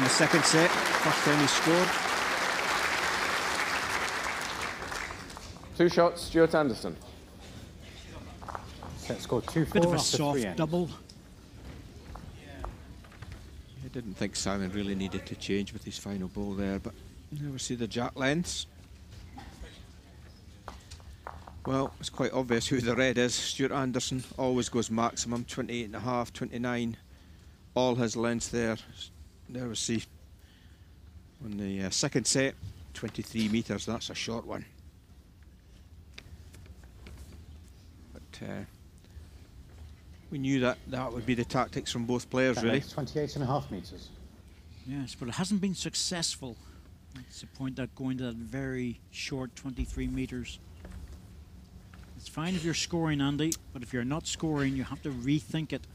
the second set. First time he scored. 2 shots, Stuart Anderson. Set score 2-4. Bit of a after 3 soft ends. double. I didn't think Simon really needed to change with his final ball there, but you never see the jack lengths. Well, it's quite obvious who the red is. Stuart Anderson always goes maximum, 28.5, 29. All his lengths there. There we see on the second set, 23 metres. That's a short one. We knew that would be the tactics from both players, That really. makes 28.5 metres. Yes, but it hasn't been successful. That's the point, that going to that very short 23 metres. It's fine if you're scoring, Andy, but if you're not scoring, you have to rethink it.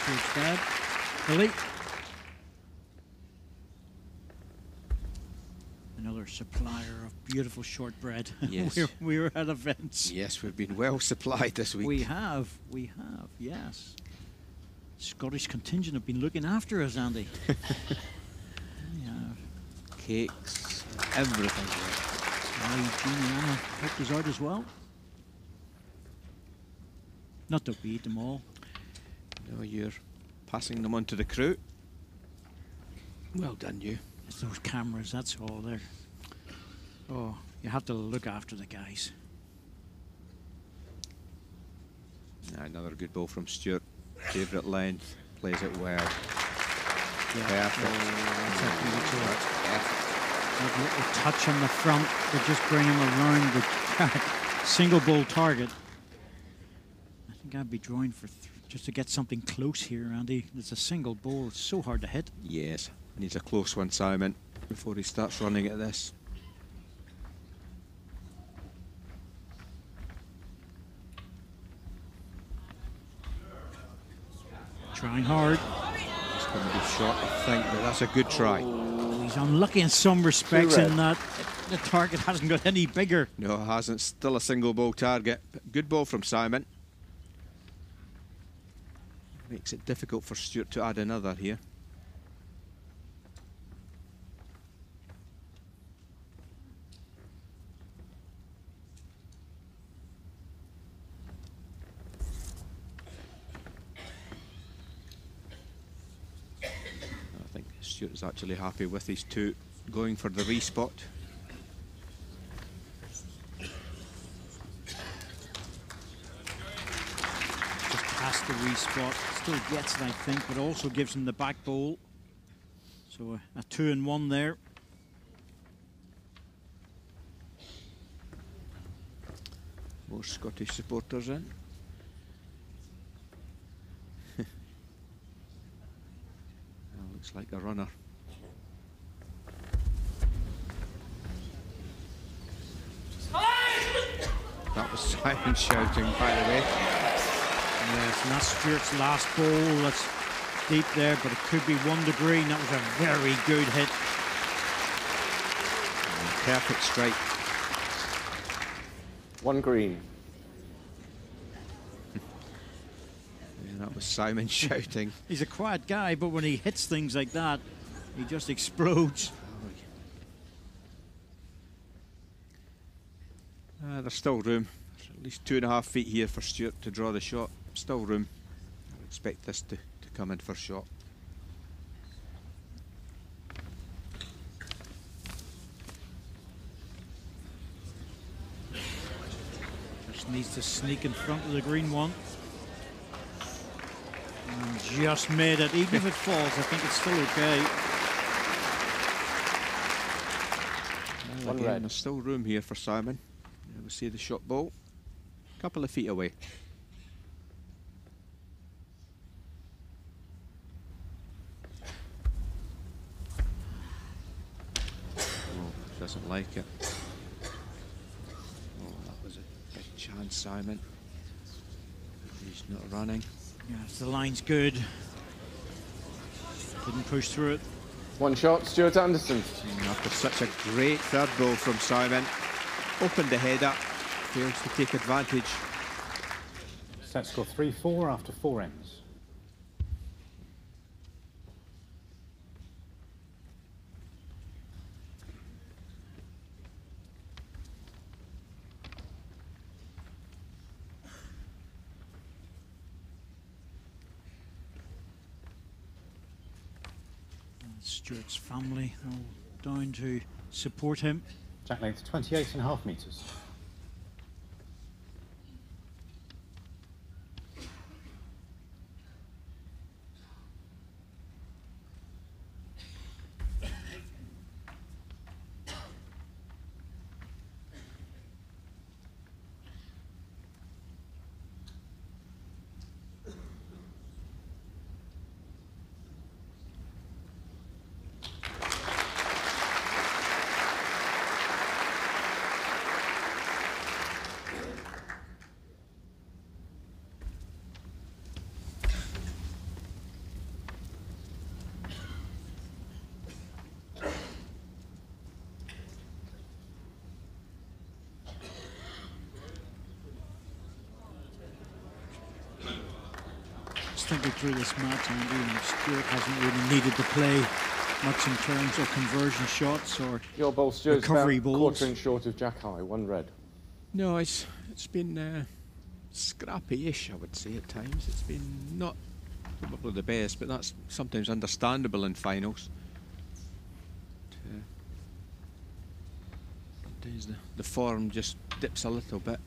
Stuart's dad, Billy. Another supplier of beautiful shortbread. Yes. we were at events. Yes, we've been well supplied this week. We have, yes. Scottish contingent have been looking after us, Andy. Yeah. Cakes, everything. Jeannie Anna helped us out as well. Not that we eat them all. No, you're passing them on to the crew. Well done, you. It's those cameras, that's all there. Oh, you have to look after the guys. Another good ball from Stewart. Favourite length, plays it well. Yeah. Perfect. That little touch on the front, they're just bringing around the single ball target. I think I'd be drawing for just to get something close here, Andy. It's a single ball, it's so hard to hit. Yes, needs a close one, Simon, before he starts running at this. Trying hard. It's going to be short, I think, but that's a good try. Oh, he's unlucky in some respects in that the target hasn't got any bigger. No, it hasn't. Still a single ball target. Good ball from Simon. Makes it difficult for Stewart to add another here. I think Stewart is actually happy with these two going for the respot. Just past the respot, still gets it, I think, but also gives him the back bowl. So a 2-1 there. More Scottish supporters in. Looks like a runner. That was Simon shouting, by the way. Yes, and that's Stuart's last ball. That's deep there, but it could be 1 degree, and that was a very good hit. Perfect strike. 1 green. And that was Simon shouting. He's a quiet guy, but when he hits things like that, he just explodes. There's still room. There's at least 2.5 feet here for Stewart to draw the shot. Still room. I would expect this to come in for shot. Just needs to sneak in front of the green one. And just made it. Even if it falls, I think it's still okay. Well, again, there's still room here for Simon. We see the shot ball. A couple of feet away. Doesn't like it. Oh, that was a big chance, Simon. He's not running. Yes, the line's good. Didn't push through it. 1 shot, Stuart Anderson. After such a great third ball from Simon, opened the head up, fails to take advantage. Set score 3-4 after 4 ends. Stuart's family all down to support him. Jack length 28.5 metres. Thinking through this match, Andy, Stewart hasn't really needed to play much in terms of conversion shots or Your ball, Stuart's recovery about balls. 1/4 inch short of Jack High, 1 red. No, it's been scrappy-ish, I would say, at times. It's been not probably the best, but that's sometimes understandable in finals. Sometimes the form just dips a little bit.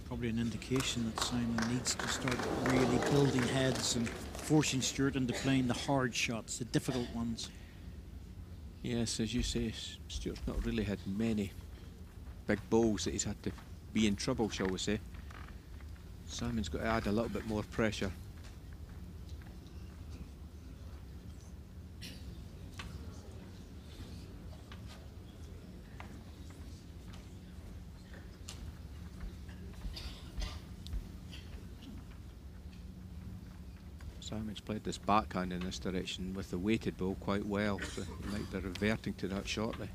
Probably an indication that Simon needs to start really building heads and forcing Stewart into playing the hard shots, the difficult ones. Yes, as you say, Stewart's not really had many big bowls that he's had to be in trouble, shall we say. Simon's got to add a little bit more pressure. Simon's played this backhand in this direction with the weighted ball quite well, so he might be reverting to that shortly.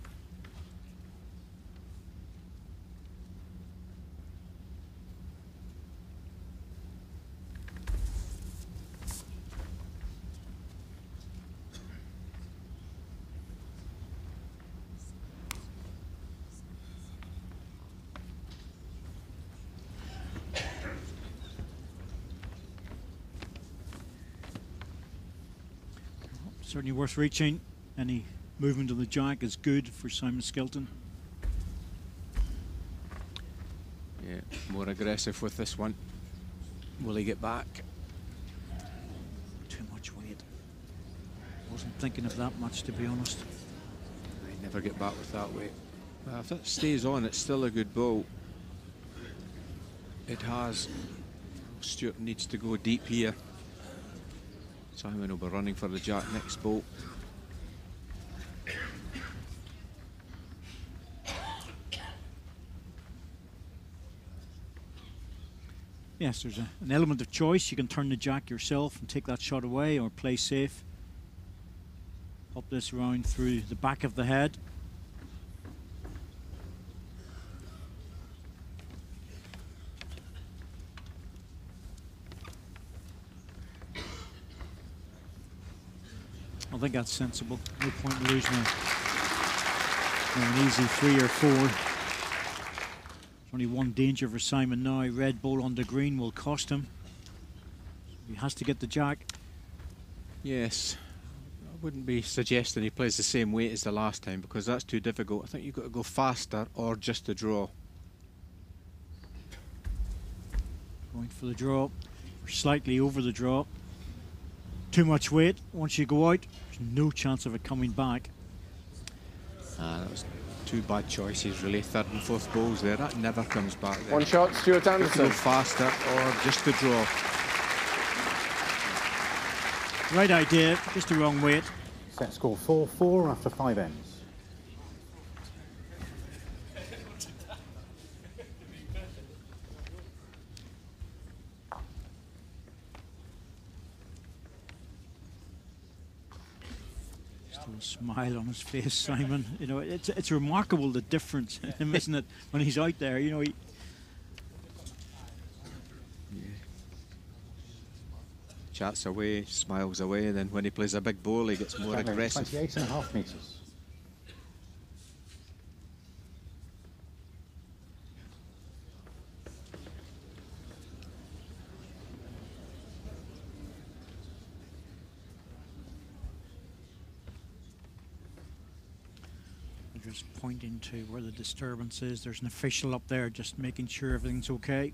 Certainly worth reaching. Any movement of the jack is good for Simon Skelton. Yeah, more aggressive with this one. Will he get back? Too much weight. Wasn't thinking of that much, to be honest. I never get back with that weight. Well, if it stays on, it's still a good ball. It has. Stewart needs to go deep here. Simon will be running for the jack next ball. Yes, there's an element of choice. You can turn the jack yourself and take that shot away, or play safe. Pop this round through the back of the head. I think that's sensible. No point in losing an easy 3 or 4. There's only one danger for Simon now. Red ball on the green will cost him. He has to get the jack. Yes. I wouldn't be suggesting he plays the same weight as the last time, because that's too difficult. I think you've got to go faster or just a draw. Going for the draw. Or slightly over the draw. Too much weight. Once you go out, there's no chance of it coming back. That was 2 bad choices, really. 3rd and 4th balls there. That never comes back there. One shot, Stuart Anderson. Go faster or just the draw. Right idea, just the wrong weight. Set score 4-4 after 5 ends. A smile on his face, Simon. You know, it's remarkable, the difference in him, isn't it? When he's out there, you know, he... Chats away, smiles away, and then when he plays a big ball, he gets more aggressive. 28.5 metres. Just pointing to where the disturbance is. There's an official up there just making sure everything's okay.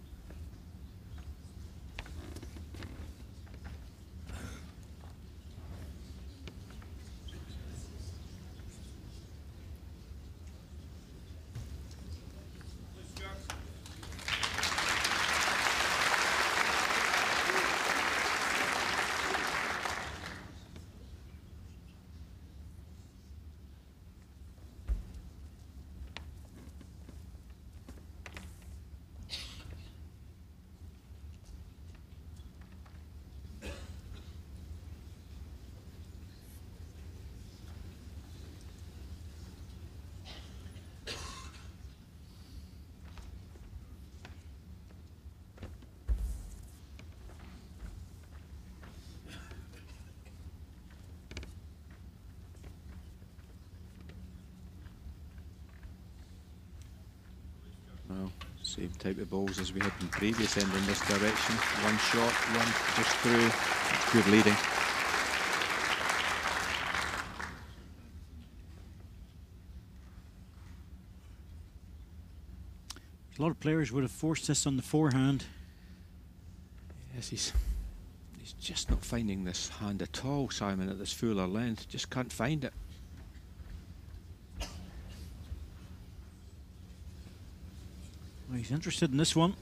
Well, same type of balls as we had in previous end in this direction. One shot, one just through. Good leading. A lot of players would have forced this on the forehand. Yes, he's just not finding this hand at all, Simon, at this fuller length. Just can't find it. Well, he's interested in this one.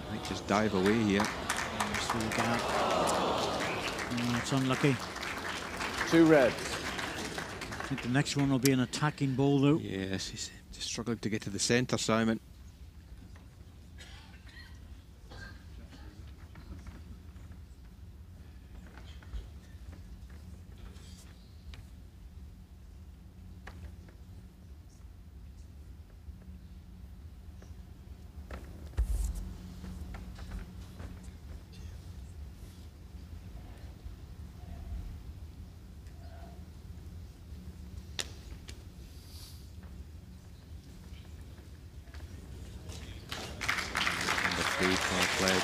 Might just dive away here. It's unlucky. 2 red. I think the next one will be an attacking ball, though. Yes, he's just struggling to get to the centre, Simon. Well played.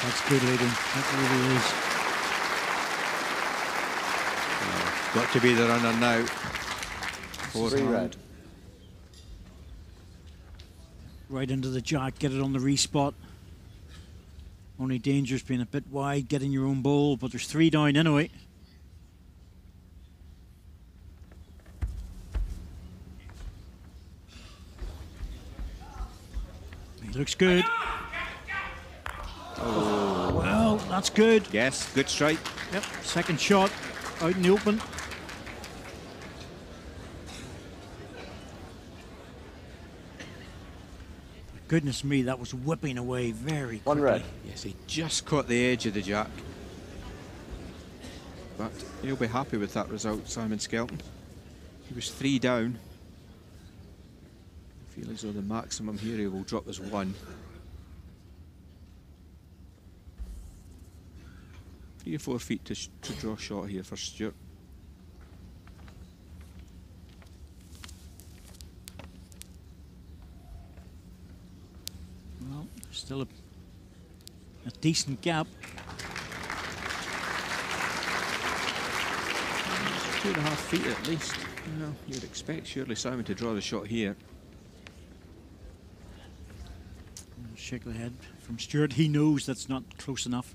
That's good leading. That really is. Got to be the runner now. Three red. Right into the jack, get it on the respot. Only danger's being a bit wide, getting your own ball, but there's 3 down anyway. He looks good. Oh. Well, that's good. Yes, good strike. Yep, second shot out in the open. Goodness me, that was whipping away very quickly. One red. Yes, he just caught the edge of the jack. But he'll be happy with that result, Simon Skelton. He was 3 down. I feel as though the maximum here he will drop as 1. 3 or 4 feet to draw shot here for Stewart. Well, still a decent gap. 2.5 feet at least. You know, you'd expect surely Simon to draw the shot here. Shake the head from Stewart. He knows that's not close enough.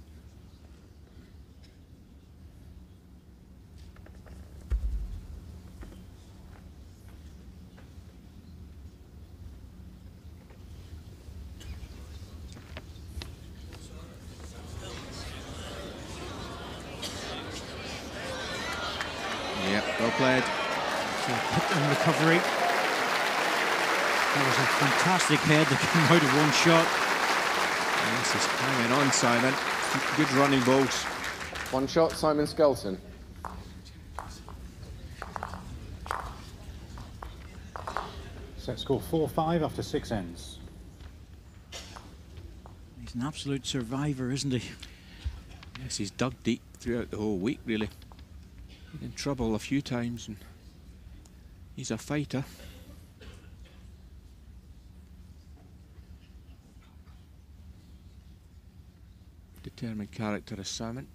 Yeah, well played. And recovery. That was a fantastic head that came out of one shot. Yes, he's hanging on, Simon. Good running balls. 1 shot, Simon Skelton. Set score 4-5 after 6 ends. He's an absolute survivor, isn't he? Yes, he's dug deep throughout the whole week, really. Been in trouble a few times, and he's a fighter. Determined character is Simon.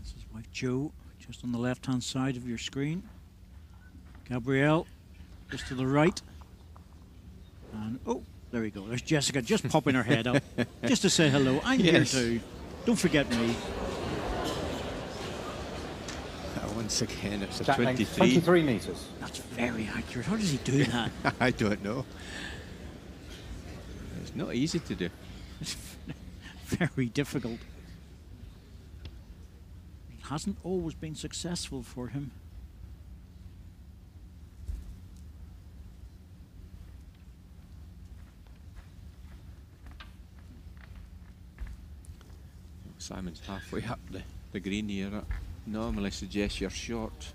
This is wife Jo, just on the left-hand side of your screen. Gabrielle, just to the right. And oh, there we go. There's Jessica just popping her head up, just to say hello. I'm Yes. here too. Don't forget me. Once again, it's a Jack length 23. 23 metres. That's very accurate. How does he do that? I don't know. It's not easy to do. It's very difficult. It hasn't always been successful for him. Simon's halfway up the green here. That normally suggests you're short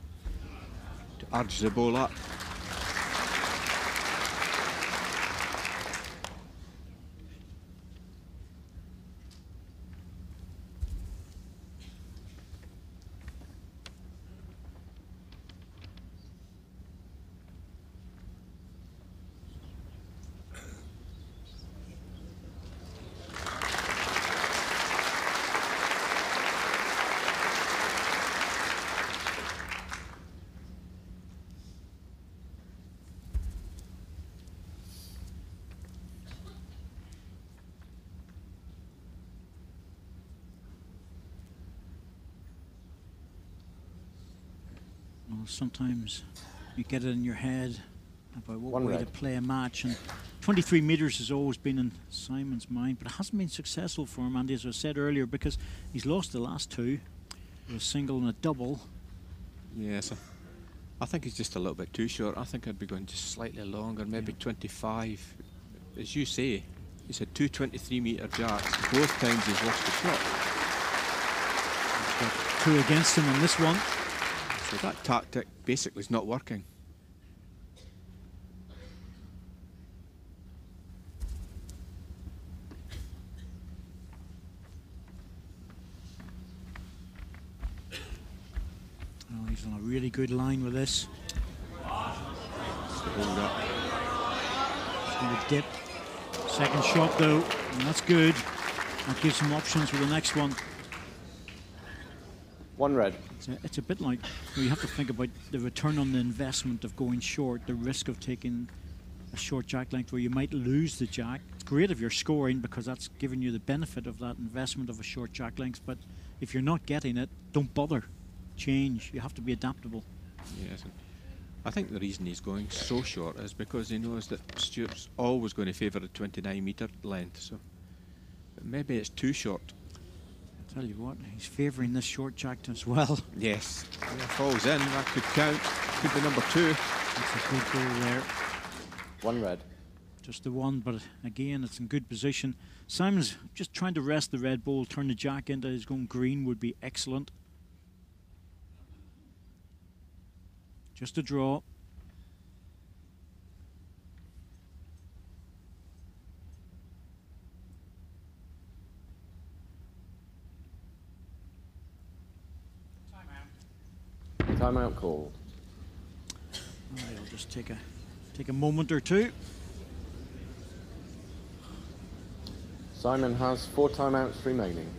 to urge the ball up. Well, sometimes you get it in your head about what One way to red. play a match, and 23 metres has always been in Simon's mind, but it hasn't been successful for him, Andy, as I said earlier, because he's lost the last 2, a single and a double. Yes, I think he's just a little bit too short. I think I'd be going just slightly longer, maybe 25. As you say, he's had 2 23-metre jacks. Both times he's lost the shot. He's got 2 against him in this one. So that tactic basically is not working. Well, he's on a really good line with this. Hold up. He's going to dip Second shot though, and that's good. That gives some options for the next one. 1 red. It's a bit like, you have to think about the return on the investment of going short, the risk of taking a short jack length where you might lose the jack. It's great if you're scoring because that's giving you the benefit of that investment of a short jack length, but if you're not getting it, don't bother. Change. You have to be adaptable. Yes. I think the reason he's going so short is because he knows that Stuart's always going to favour a 29-metre length, so but maybe it's too short. I'll tell you what, he's favouring this short jack as well. Yes, if it falls in, that could count. Could be number 2. That's a good goal there. 1 red. Just the one, but again, it's in good position. Simon's just trying to rest the red ball, turn the jack into his own green would be excellent. Just a draw. Timeout called. I'll just take a moment or two. Simon has 4 timeouts remaining.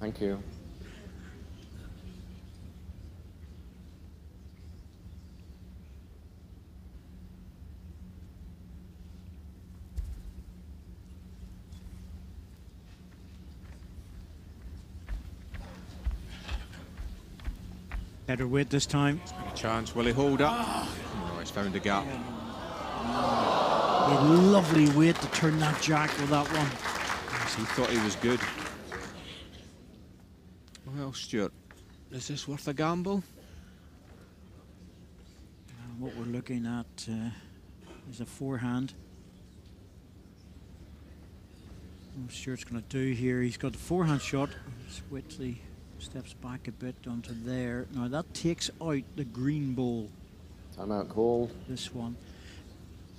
Thank you. Better weight this time. A chance. Will he hold up? Oh, he's found the gap. A lovely weight to turn that jack with that one. Yes, he thought he was good. Well, Stuart, is this worth a gamble? What we're looking at is a forehand. What Stuart's going to do here, he's got the forehand shot. Whitley steps back a bit onto there. Now that takes out the green ball. Timeout called. This one.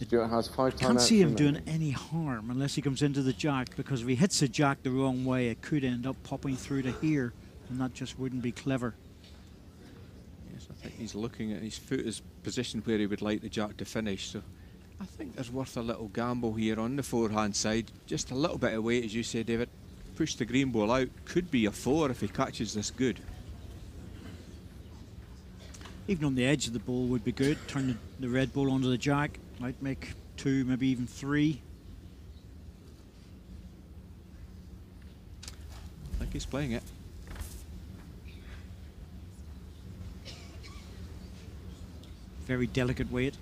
Stuart has 5 timeouts. Can't see him doing any harm unless he comes into the jack, because if he hits the jack the wrong way, it could end up popping through to here, and that just wouldn't be clever. Yes, I think he's looking at his foot is positioned where he would like the jack to finish, so I think there's worth a little gamble here on the forehand side. Just a little bit of weight, as you say, David. Push the green ball out. Could be a 4 if he catches this good. Even on the edge of the ball would be good. Turn the red ball onto the jack. Might make 2, maybe even 3. I think he's playing it. Very delicate weight.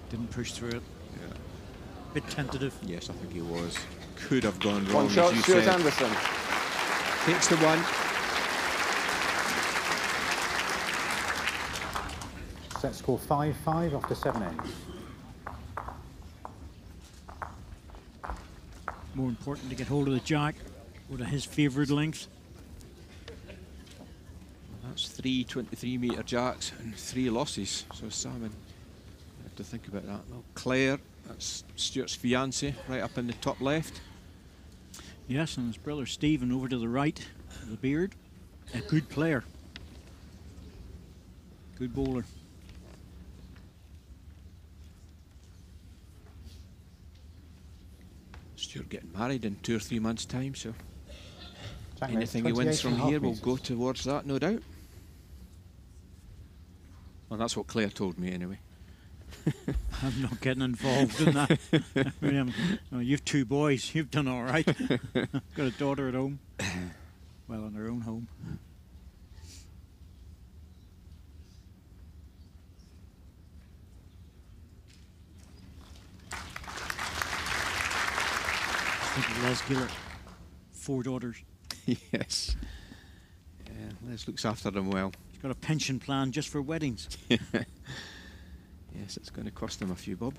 Didn't push through it. Yeah. Bit tentative. Yes, I think he was. Could have gone wrong, 1 shot, as you Stuart said. Anderson. Takes the 1. Set score 5-5 after 7 ends. More important to get hold of the jack. Go to his favoured length. That's 3 23-metre jacks and 3 losses. So Simon, I have to think about that. Well, Claire, that's Stuart's fiancée, right up in the top left. Yes, and his brother Stephen over to the right, the beard. A good player. Good bowler. Stuart getting married in 2 or 3 months' time, so Jack anything he wins from here will go towards that, no doubt. Well, that's what Claire told me anyway. I'm not getting involved in that. You've 2 boys. You've done all right. Got a daughter at home. Well, in her own home. Think of Les Gillett. 4 daughters. Yes. Yeah, Les looks after them well. He's got a pension plan just for weddings. Yes, it's going to cost them a few bob.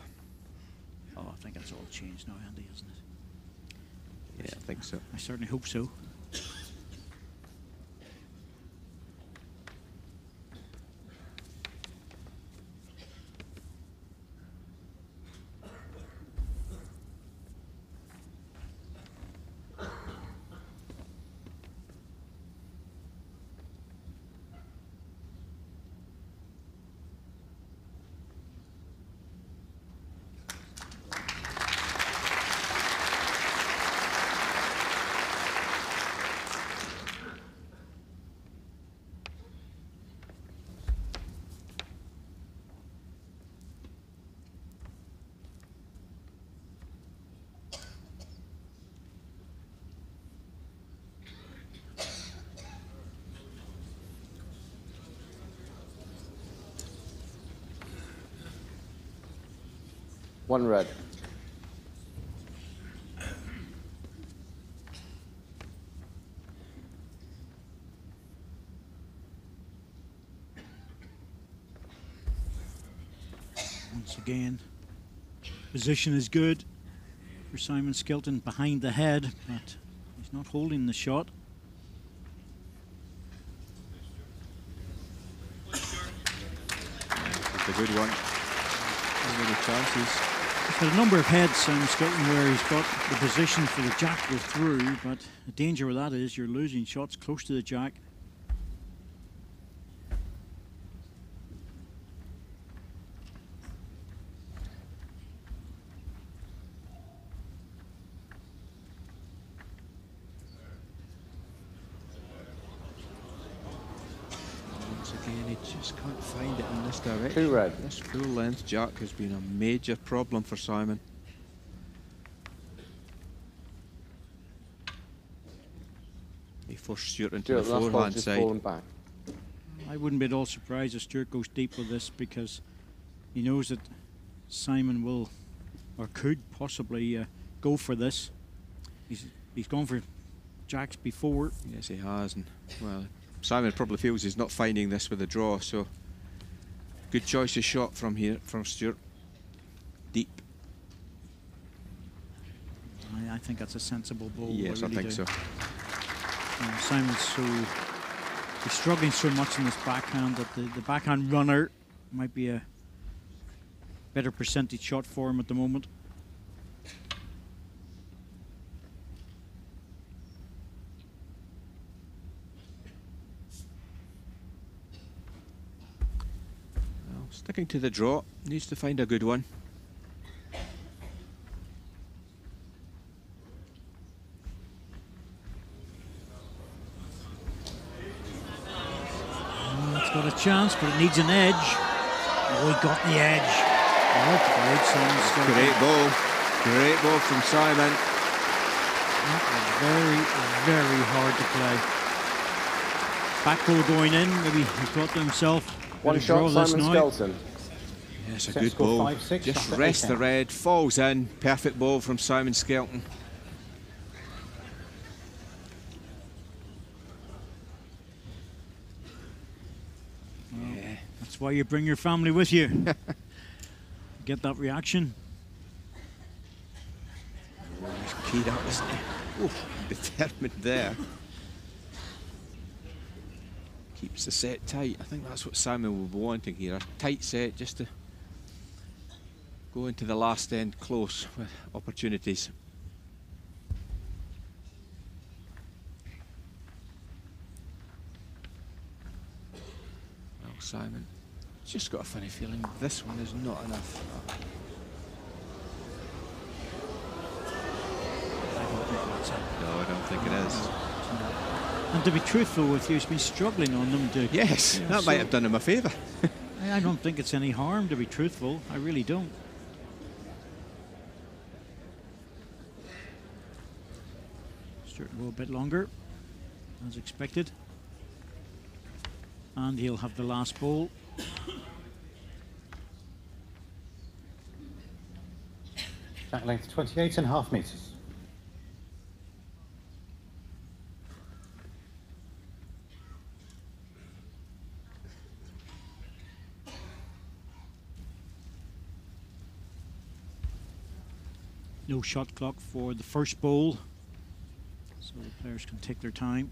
Oh, I think that's all changed now, Andy, isn't it? Yeah, I think so. I certainly hope so. 1 red. Once again, position is good for Simon Skelton behind the head, but he's not holding the shot. It's a good one. How many chances? He's got a number of heads, Simon Skelton, where he's got the position for the jack to go through, but the danger of that is you're losing shots close to the jack. Again, he just can't find it in this direction. 2 red. This full length jack has been a major problem for Simon. He forced Stewart into the forehand side. Fallen back. I wouldn't be at all surprised if Stuart goes deep with this, because he knows that Simon will, or could possibly go for this. He's gone for jacks before. Yes, he has, and well, Simon probably feels he's not finding this with a draw, so good choice of shot from here, from Stewart. Deep. I think that's a sensible ball. Yes, I think so. Simon's he's struggling so much in this backhand that the backhand runner might be a better percentage shot for him at the moment. Sticking to the draw, needs to find a good one. It's got a chance, but it needs an edge. Oh, he got the edge. Well played, Simon. Great ball. Great ball from Simon. That was very, very hard to play. Back ball going in, maybe he thought to himself, One shot, Simon Skelton. Yes, a good ball. 5-6, Just rest the red, falls in. Perfect ball from Simon Skelton. Well, yeah. That's why you bring your family with you. Get that reaction. Oh, he's keyed up, isn't he? Oh, determined there. Keeps the set tight. I think that's what Simon will be wanting here. A tight set just to go into the last end close with opportunities. Well, Simon, just got a funny feeling this one is not enough. No, I don't think it is. And to be truthful with you, he's been struggling on them to... Yes, that might have done him a favour. I don't think it's any harm, to be truthful. I really don't. Stuart will go a bit longer, as expected. And he'll have the last ball. Jack length 28.5 metres. No shot clock for the first ball, so the players can take their time.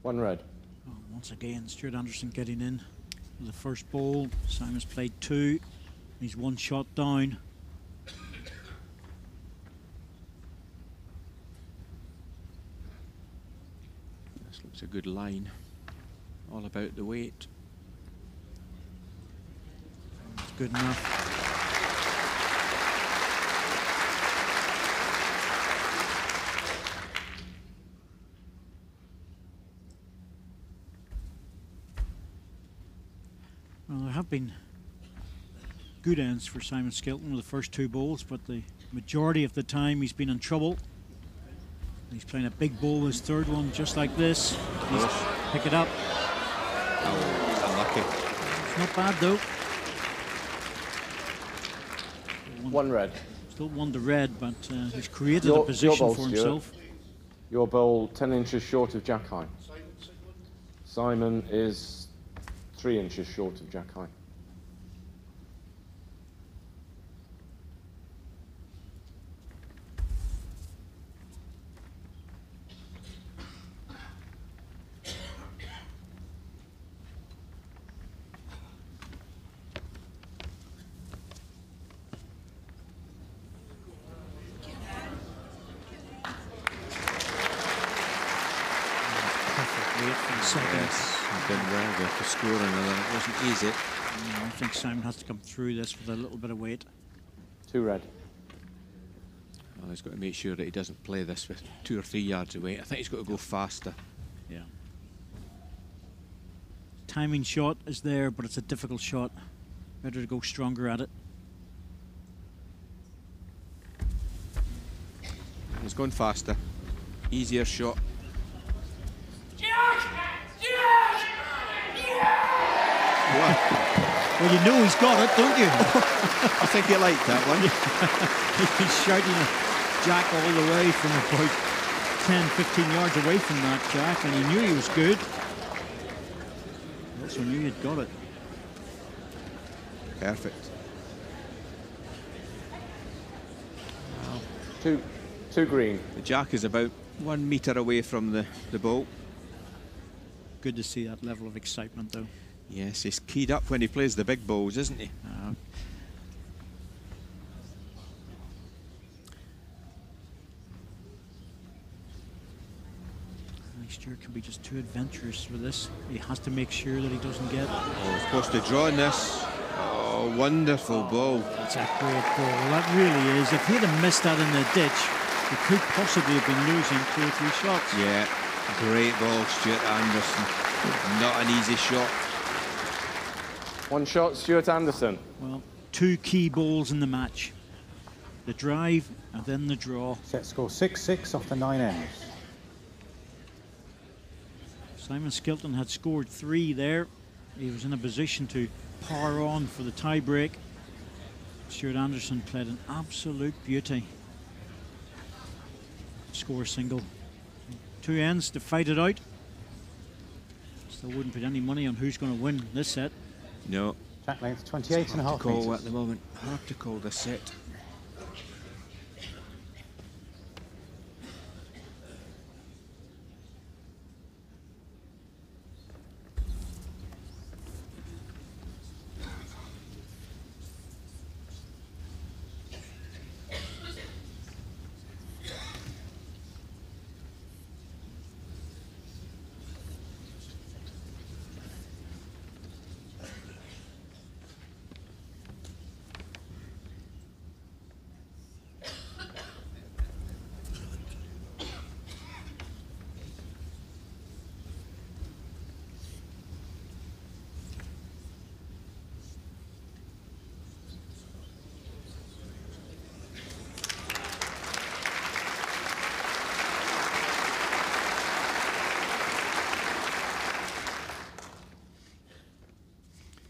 1 red. Oh, once again, Stuart Anderson getting in with the first ball. Simon's played 2. He's 1 shot down. This looks a good line. All about the weight. It's good enough. Well, there have been good ends for Simon Skelton with the first 2 balls, but the majority of the time he's been in trouble. He's playing a big ball, his 3rd one, just like this. He's pick it up. Oh, unlucky. It's not bad though. 1 red. Still 1 to red, but he's created a position ball, for Stuart. himself. Your bowl 10 inches short of jack high. Simon is 3 inches short of jack high. Did well there for scoring, although it wasn't easy. I think Simon has to come through this with a little bit of weight. 2 red. Well, he's got to make sure that he doesn't play this with 2 or 3 yards away. I think he's got to go faster. Yeah. Timing shot is there, but it's a difficult shot. Better to go stronger at it. He's going faster. Easier shot. Well, you know he's got it, don't you? I think he liked that one. He's shouting at Jack all the way from about 10, 15 yards away from that Jack, and he knew he was good. He also knew he'd got it. Perfect. Wow. Two green. The Jack is about 1 metre away from the ball. Good to see that level of excitement, though. Yes, he's keyed up when he plays the big balls, isn't he? Stuart can be just too adventurous with this. He has to make sure that he doesn't get... Oh, he's supposed to draw in this. Oh, wonderful ball. That's a great ball. That really is. If he'd have missed that in the ditch, he could possibly have been losing 2 or 3 shots. Yeah, great ball, Stuart Anderson. Not an easy shot. 1 shot, Stuart Anderson. Well, 2 key balls in the match. The drive and then the draw. Set score 6-6 off the 9 ends. Simon Skelton had scored 3 there. He was in a position to power on for the tie-break. Stuart Anderson played an absolute beauty. Score single. 2 ends to fight it out. Still wouldn't put any money on who's going to win this set. No. Track length 28.5 call metres. at the moment. Hard to call this set.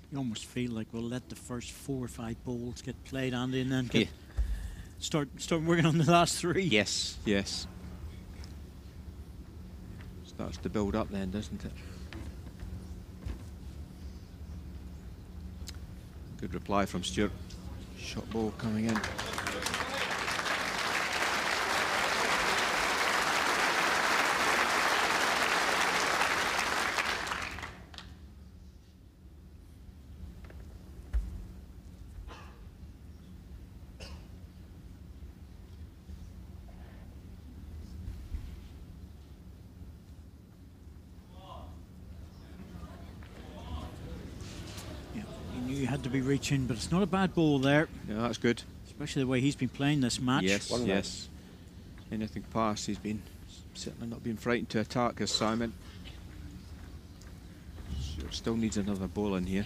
You almost feel like we'll let the first 4 or 5 balls get played, Andy, and then get start working on the last 3. Yes, yes. Starts to build up then, doesn't it? Good reply from Stuart. Shot ball coming in. to be reaching, but it's not a bad ball there. Yeah, that's good. Especially the way he's been playing this match. Yes, yes. Anything past, he's been certainly not been frightened to attack as Simon. Stuart still needs another ball in here.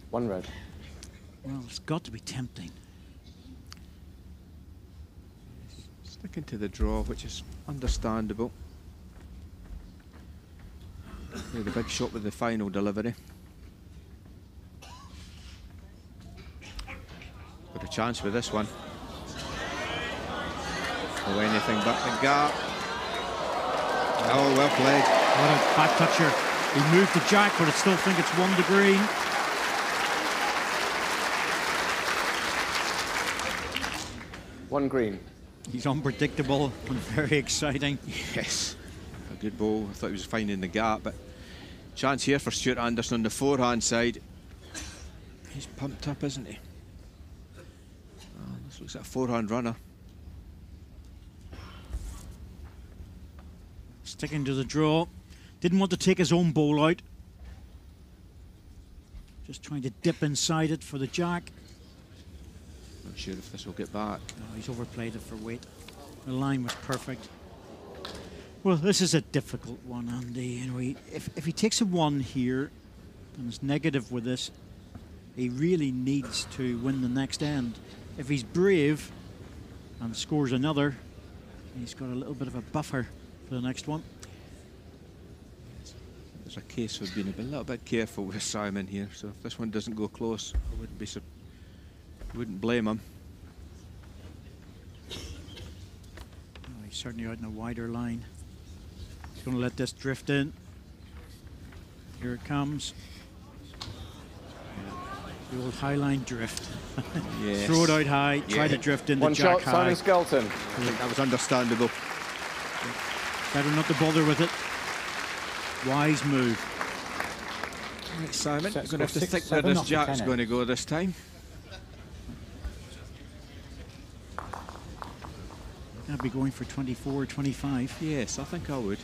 One red. Well, it's got to be tempting. Sticking to the draw, which is understandable. Yeah, the big shot with the final delivery. Got a chance with this one. Oh, anything but the gap. Oh, well played. What a back toucher. He moved the jack, but I still think it's 1 to green. One green. He's unpredictable and very exciting. Yes, a good ball. I thought he was finding the gap, but chance here for Stuart Anderson on the forehand side. He's pumped up, isn't he? Oh, this looks like a forehand runner. Sticking to the draw. Didn't want to take his own ball out. Just trying to dip inside it for the jack. Not sure if this will get back. No, he's overplayed it for weight. The line was perfect. Well, this is a difficult one, Andy. You know, if he takes a 1 here and is negative with this, he really needs to win the next end. If he's brave and scores another, he's got a little bit of a buffer for the next one. There's a case for being a little bit careful with Simon here. So if this one doesn't go close, I wouldn't blame him. Oh, he's certainly out in a wider line. He's going to let this drift in. Here it comes. The old high line drift. Yes. Throw it out high, try to drift in the One jack shot, high. Simon Skelton. I think that was understandable. Better not to bother with it. Wise move. Right, Simon, Set you're going to have to score think where 6-7 this off the jack's 10. going to go this time. I'd be going for 24, 25. Yes, I think I would.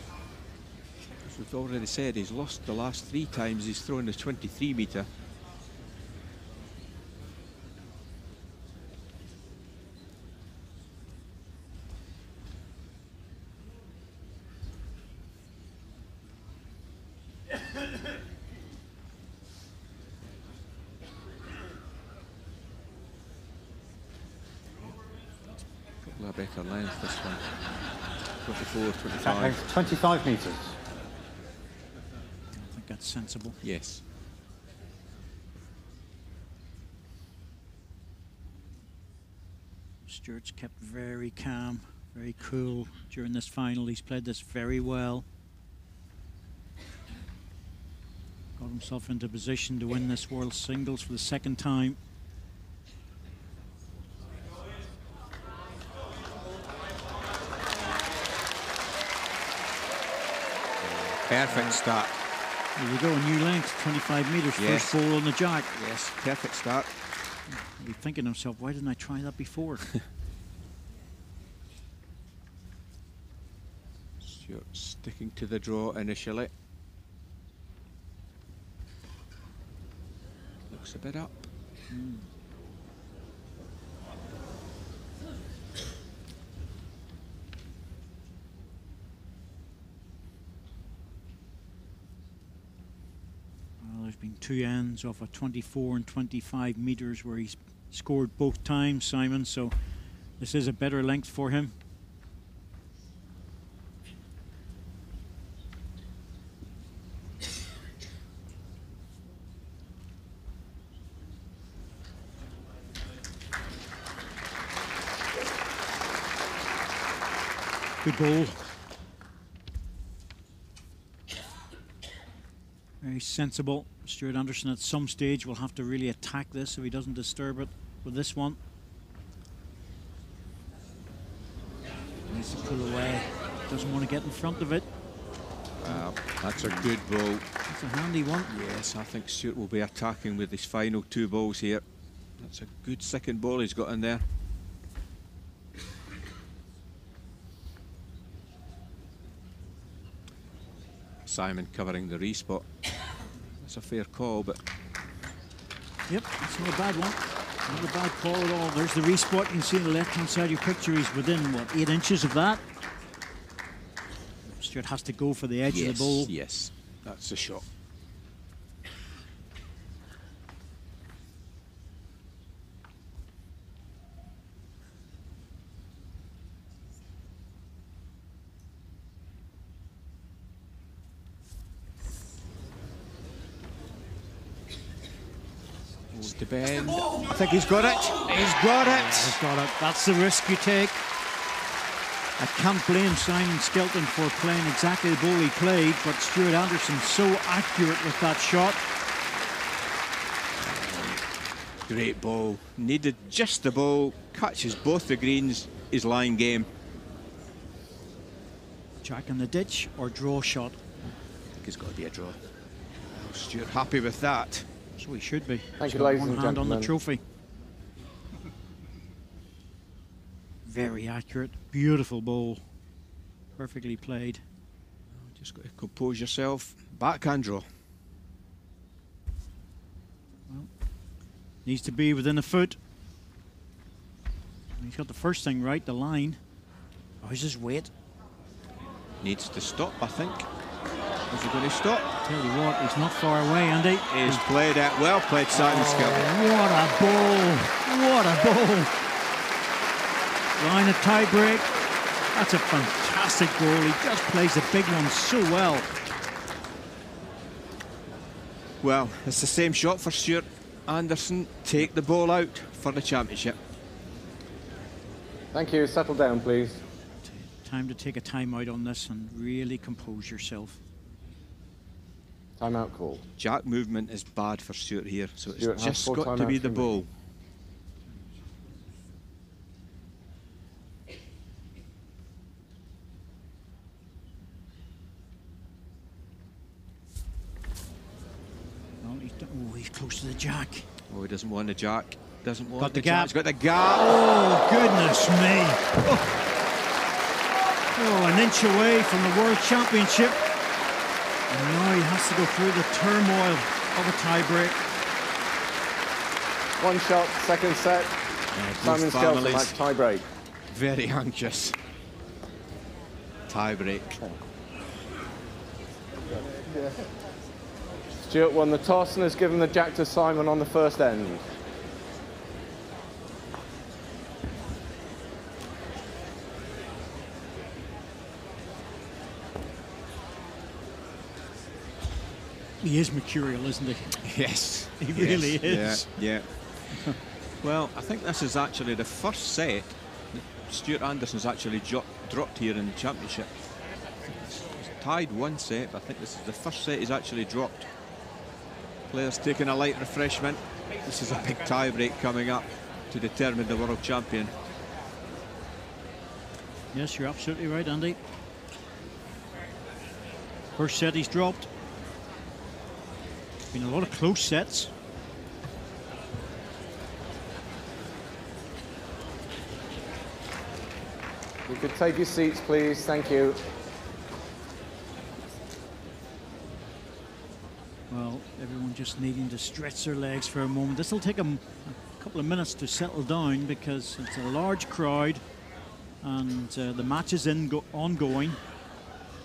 As we've already said, he's lost the last 3 times he's thrown the 23 metre. A better length this one. 24, 25. Length 25 metres. I think that's sensible. Yes. Stuart's kept very calm, very cool during this final. He's played this very well. Got himself into position to win this World Singles for the 2nd time. Perfect start. There you go, a new length, 25 metres, Yes. first ball on the jack. Yes, perfect start. He'll be thinking to himself, why didn't I try that before? Stuart sticking to the draw initially. Looks a bit up. Well, there's been 2 ends off of 24 and 25 metres where he's scored both times, Simon, so this is a better length for him. Good ball. Very sensible. Stuart Anderson at some stage will have to really attack this if he doesn't disturb it with this one. Needs to pull away. Doesn't want to get in front of it. Well, that's a good ball. It's a handy one. Yes, I think Stewart will be attacking with his final 2 balls here. That's a good second ball he's got in there. Simon covering the respot. That's a fair call, but... Yep, it's not a bad one. Not a bad call at all. There's the respot. You can see on the left-hand side of your picture. He's within, what, 8 inches of that? Stuart has to go for the edge of the ball. Yes, that's the shot. To Ben. I think he's got it. He's got it. He's got it. That's the risk you take. I can't blame Simon Skelton for playing exactly the ball he played, but Stuart Anderson so accurate with that shot. Great ball. Needed just the ball. Catches both the greens. His line game. Jack in the ditch or draw shot? I think it's got to be a draw. Stuart happy with that. So he should be. Thank you, got ladies one and hand on the gentlemen. trophy. Very accurate, beautiful ball. Perfectly played. Just got to compose yourself. Backhand draw. Well, needs to be within a foot. He's got the first thing right, the line. Oh, he's his weight. Needs to stop, I think. Is he going to stop? Tell you what, he's not far away, Andy. He's played it. Well played, Simon Skelton. What a ball! What a ball! Line of tie break. That's a fantastic ball. He just plays the big one so well. Well, it's the same shot for Stuart Anderson. Take the ball out for the championship. Thank you. Settle down, please. Time to take a time out on this and really compose yourself. Timeout called. Jack movement is bad for Stuart here, so Stuart it's has just 4 got to be timeouts the ball. remaining. He's close to the jack. Oh, he doesn't want the jack. Doesn't want Got the jack. gap. He's got the gap. Oh, goodness me. Oh, an inch away from the World Championship. And now he has to go through the turmoil of a tie-break. 1 shot, second set. Simon Skelton, match tie break. Very anxious. Tie break. Stuart won the toss and has given the jack to Simon on the first end. He is mercurial, isn't he? Yes. He really is. Yeah. Well, I think this is actually the first set that Stuart Anderson's actually dropped here in the championship. He's tied 1 set, but I think this is the first set he's actually dropped. Players taking a light refreshment. This is a big tie break coming up to determine the world champion. Yes, you're absolutely right, Andy. First set he's dropped. Been a lot of close sets. You could take your seats, please. Thank you. Well, everyone just needing to stretch their legs for a moment. This will take them a couple of minutes to settle down because it's a large crowd and the match is ongoing.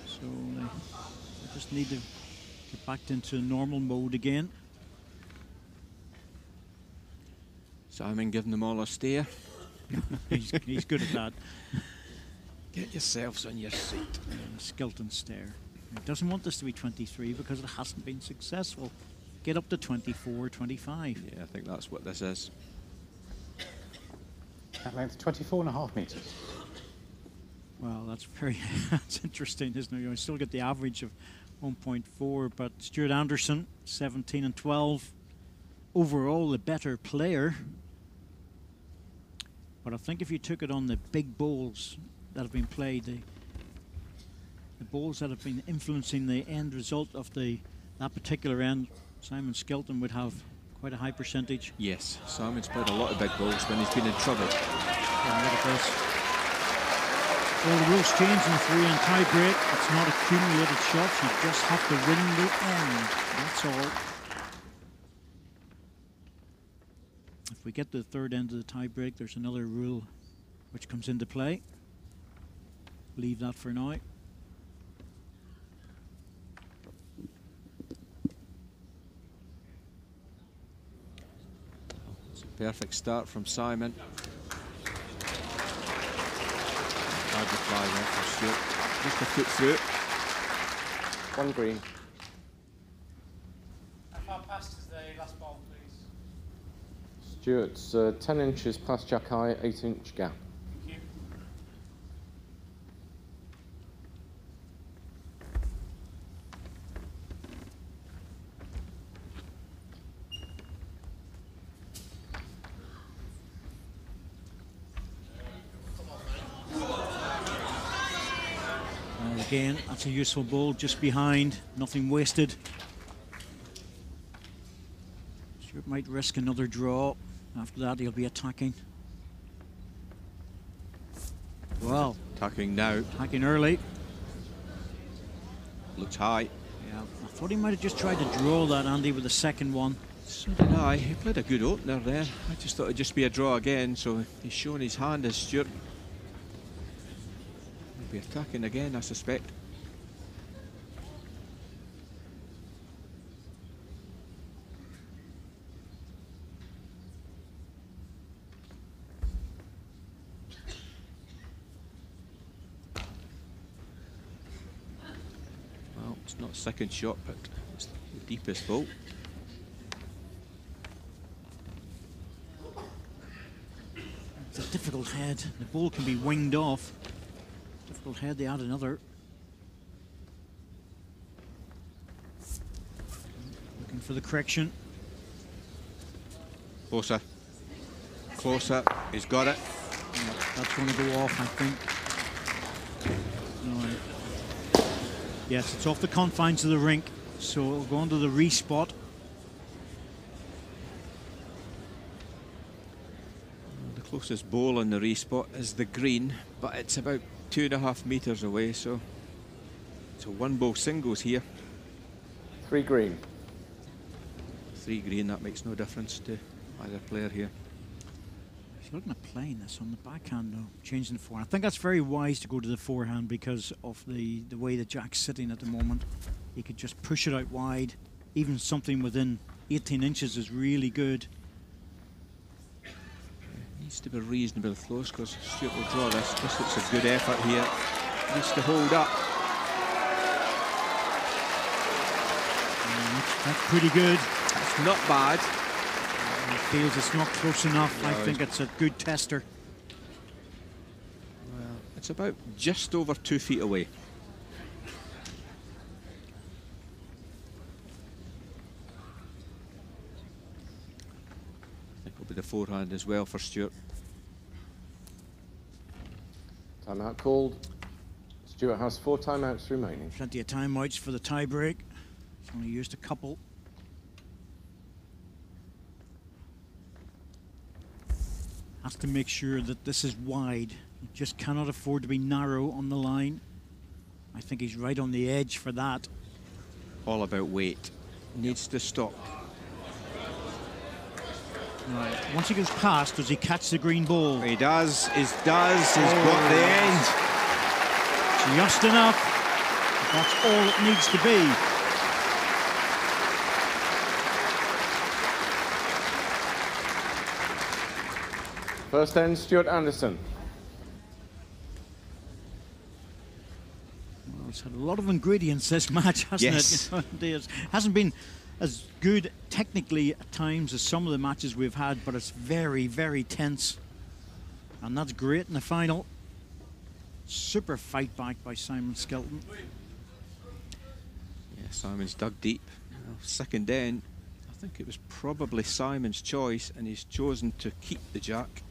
So they just need to get back into normal mode again. Simon giving them all a stare. he's good at that. Get yourselves on your seat. Skelton stare. He doesn't want this to be 23 because it hasn't been successful. Get up to 24, 25. Yeah, I think that's what this is. At length, 24.5 metres. Well, that's interesting, isn't it? You still get the average of 1.4, but Stuart Anderson, 17 and 12. Overall, the better player. But I think if you took it on the big bowls that have been played, the bowls that have been influencing the end result of that particular end, Simon Skelton would have quite a high percentage. Yes, Simon's played a lot of big balls when he's been in trouble. And look at this. Well, the rules change in 3 and tie break. It's not accumulated shots. You just have to win the end. That's all. If we get to the third end of the tie break, there's another rule which comes into play. Leave that for now. It's a perfect start from Simon. Hard reply there for Stuart. Just a foot through. 1 green. How far past is the last ball, please? Stuart's 10 inches past jack high, 8-inch gap. Thank you. And again, that's a useful ball just behind. Nothing wasted. Stuart might risk another draw. After that, he'll be attacking. Well, Attacking now. attacking early. Looks high. Yeah, I thought he might have just tried to draw that, Andy, with the second one. So did I. He played a good opener there. I just thought it'd just be a draw again, so he's showing his hand as Stuart. He'll be attacking again, I suspect. Well, it's not a second shot, but it's the deepest ball. It's a difficult head. The ball can be winged off. Difficult head, they add another. Looking for the correction. Closer. Closer. He's got it. Yeah, that's going to go off, I think. No. Yes, it's off the confines of the rink, so it'll go onto the respot. The closest bowl on the respot is the green, but it's about 2.5 metres away, so it's a 1-ball singles here. 3 green. 3 green, that makes no difference to either player here. He's looking at playing this on the backhand though, changing the forehand. I think that's very wise to go to the forehand because of the way the jack's sitting at the moment. He could just push it out wide. Even something within 18 inches is really good. Needs to be reasonably close because Stuart will draw this. This looks a good effort here. Needs to hold up. That's pretty good. It's not bad. He feels it's not close enough. No, I think it's a good tester. Well, it's about just over 2 feet away. I think it'll be the forehand as well for Stuart. Timeout called. Stuart has 4 timeouts remaining. Plenty of timeouts for the tie break. He's only used a couple. Has to make sure that this is wide. He just cannot afford to be narrow on the line. I think he's right on the edge for that. All about weight. Needs to stop. Right. Once he goes past, does he catch the green ball? He does. He does. He's got the end. Just enough. That's all it needs to be. First end, Stuart Anderson. Well, it's had a lot of ingredients, this match, hasn't Yes. it? It hasn't been as good technically at times as some of the matches we've had, but it's very, very tense. And that's great in the final. Super fight back by Simon Skelton. Simon's dug deep. Second end, I think it was probably Simon's choice, and he's chosen to keep the jack.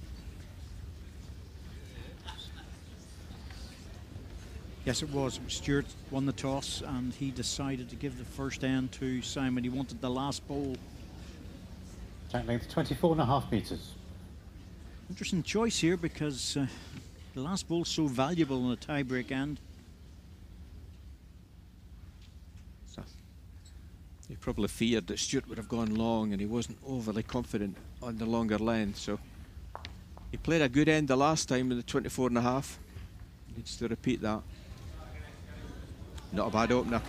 Yes, it was. Stewart won the toss and he decided to give the first end to Simon. He wanted the last bowl. Jack length 24.5 metres. Interesting choice here because the last bowl's so valuable in a tie-break end. So he probably feared that Stewart would have gone long and he wasn't overly confident on the longer length. So he played a good end the last time with the 24.5. Needs to repeat that. Not a bad opener.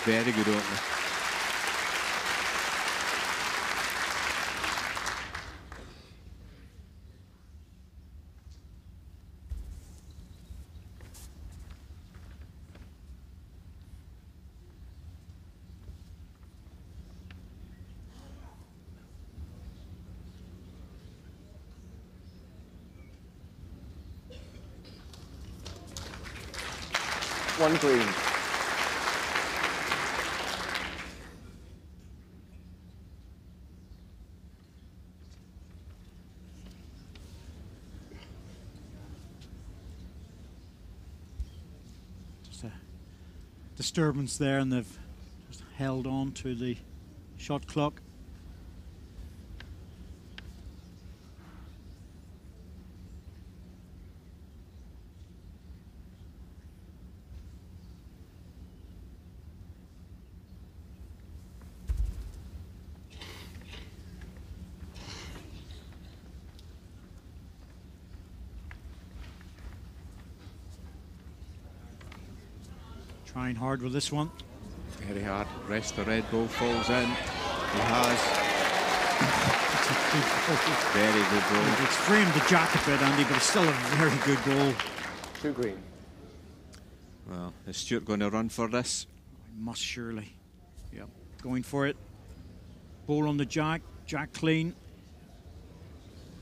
Very good opener. One green. Just a disturbance there, and they've just held on to the shot clock. Trying hard with this one. Very hard. Rest the red ball falls in. He has. Very good ball. It's framed the jack a bit, Andy, but it's still a very good ball. Two green. Well, is Stewart going to run for this? Must surely. Yep, going for it. Ball on the jack. Jack clean.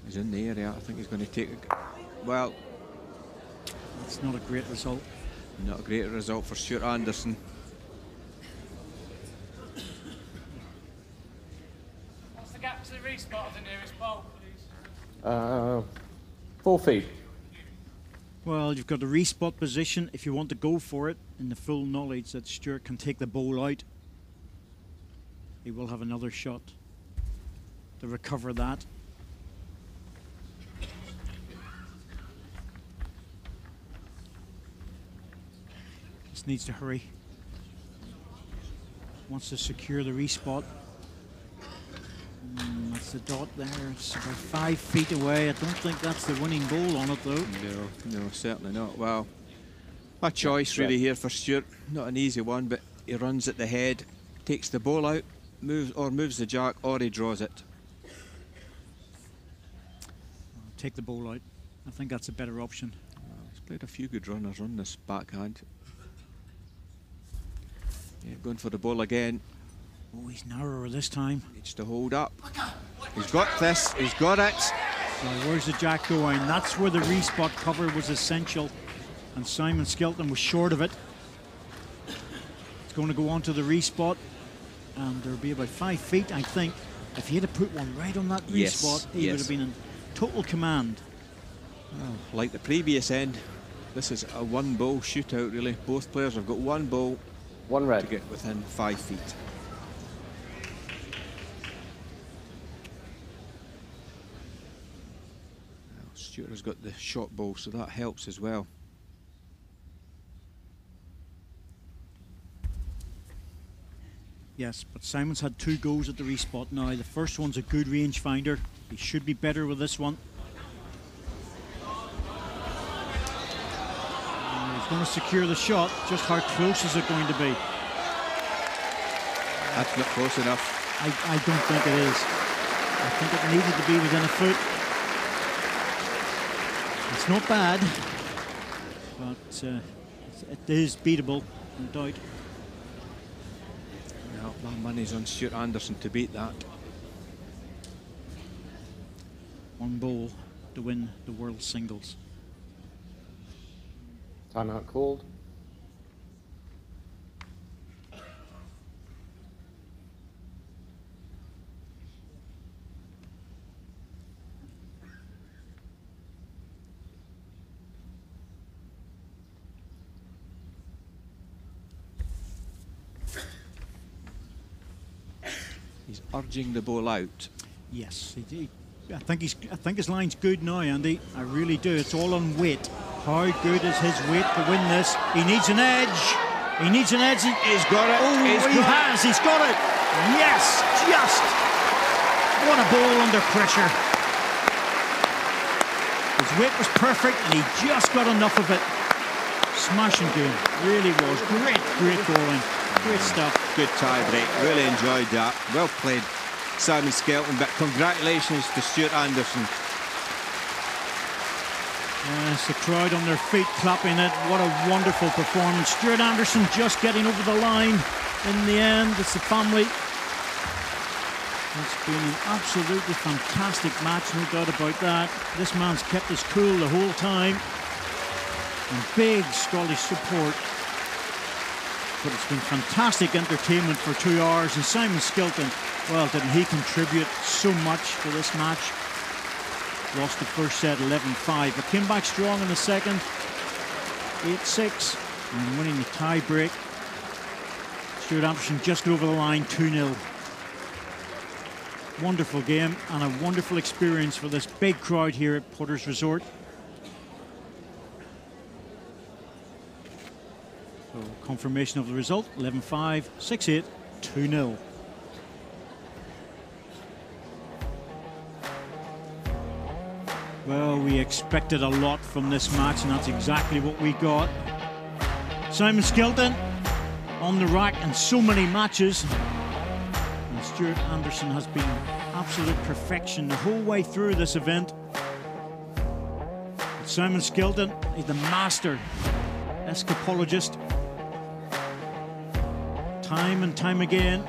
He's in the area. I think he's going to take it. Well, that's not a great result. Not a great result for Stuart Anderson. What's the gap to the respot of the nearest bowl, please? 4 feet. Well, you've got the respot position if you want to go for it, in the full knowledge that Stuart can take the ball out. He will have another shot to recover that. Just needs to hurry. Wants to secure the respot. That's the dot there. It's about 5 feet away. I don't think that's the winning ball on it, though. No, certainly not. Well, a choice really here for Stuart. Not an easy one, but he runs at the head, takes the ball out, moves the jack, or he draws it. Take the ball out. I think that's a better option. He's played a few good runners on this backhand. Yeah, going for the ball again. Oh, he's narrower this time. Needs to hold up. He's got this. He's got it. Now, where's the jack going? That's where the respot cover was essential, and Simon Skelton was short of it. It's going to go on to the respot, and there'll be about 5 feet, I think. If he had to put one right on that respot, he would have been in total command. Well, like the previous end, this is a one-ball shootout, really. Both players have got one ball. One red. To get within 5 feet. Well, Stuart has got the shot ball, so that helps as well. Yes, but Simon's had 2 goes at the respot now. The first one's a good rangefinder. He should be better with this one. He's going to secure the shot. Just how close is it going to be? That's not close enough. I don't think it is. I think it needed to be within a foot. It's not bad, but it is beatable, no doubt. Well, my money's on Stuart Anderson to beat that. One ball to win the world singles. Timeout called. He's urging the ball out. Yes, I think his line's good now, Andy. I really do. It's all on weight. How good is his weight to win this? He needs an edge. He needs an edge. He's got it. Oh, He's got it. Yes, just. What a ball under pressure. His weight was perfect, and he just got enough of it. Smashing game. Really was. Great bowling. Great stuff. Good tie break. Really enjoyed that. Well played, Simon Skelton. But congratulations to Stuart Anderson. Yes, the crowd on their feet clapping it. What a wonderful performance. Stuart Anderson just getting over the line in the end. It's the family. It's been an absolutely fantastic match, no doubt about that. This man's kept his cool the whole time. And big Scottish support. But it's been fantastic entertainment for 2 hours. And Simon Skelton, well, didn't he contribute so much to this match? Lost the first set 11-5, but came back strong in the second. 8-6, and winning the tie break. Stuart Anderson just got over the line, 2-0. Wonderful game and a wonderful experience for this big crowd here at Potter's Resort. So confirmation of the result, 11-5, 6-8, 2-0. Well, we expected a lot from this match, and that's exactly what we got. Simon Skelton on the rack in so many matches. And Stuart Anderson has been absolute perfection the whole way through this event. But Simon Skelton is the master escapologist. Time and time again,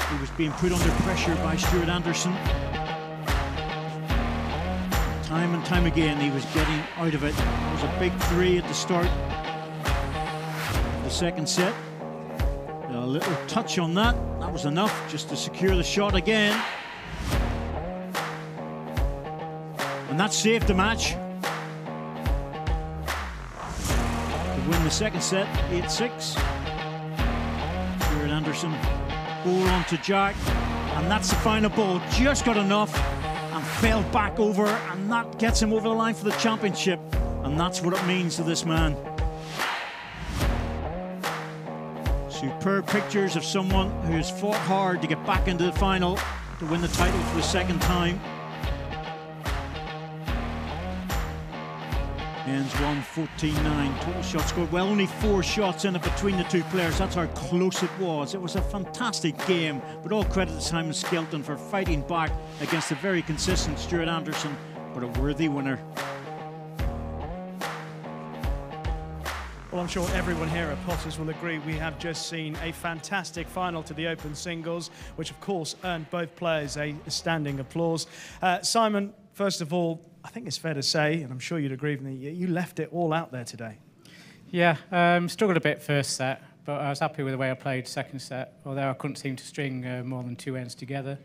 he was being put under pressure by Stuart Anderson. Time and time again, he was getting out of it. It was a big 3 at the start of the second set. A little touch on that. That was enough just to secure the shot again. And that saved the match. To win the second set, 8-6. Stuart Anderson, ball on to Jack. And that's the final ball. Just got enough. And fell back over, and that gets him over the line for the championship. And that's what it means to this man. Superb pictures of someone who has fought hard to get back into the final to win the title for the second time. Ends 1-14-9. Total shots scored. Well, only 4 shots in it between the two players. That's how close it was. It was a fantastic game, but all credit to Simon Skelton for fighting back against a very consistent Stuart Anderson, but a worthy winner. Well, I'm sure everyone here at Potters will agree we have just seen a fantastic final to the Open Singles, which of course earned both players a standing applause. Simon, first of all, I think it's fair to say, and I'm sure you'd agree with me, you left it all out there today. Yeah, struggled a bit first set, but I was happy with the way I played second set, although I couldn't seem to string more than 2 ends together.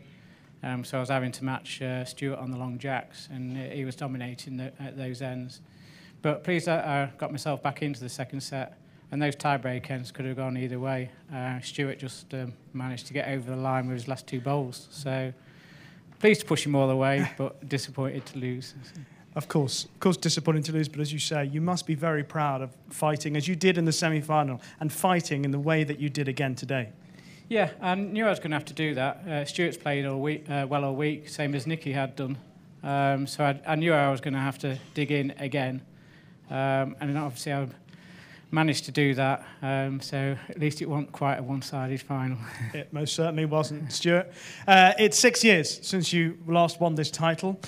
So I was having to match Stewart on the long jacks, and he was dominating at those ends. But pleased that I got myself back into the second set, and those tie-break ends could have gone either way. Stewart just managed to get over the line with his last 2 bowls. So pleased to push him all the way, but disappointed to lose. Of course disappointing to lose, but as you say, you must be very proud of fighting as you did in the semi-final and fighting in the way that you did again today. Yeah, I knew I was going to have to do that. Stuart's played all week, well all week, same as Nicky had done. So I knew I was going to have to dig in again. And obviously I managed to do that, so at least it wasn't quite a one-sided final. It most certainly wasn't, Stuart. It's 6 years since you last won this title.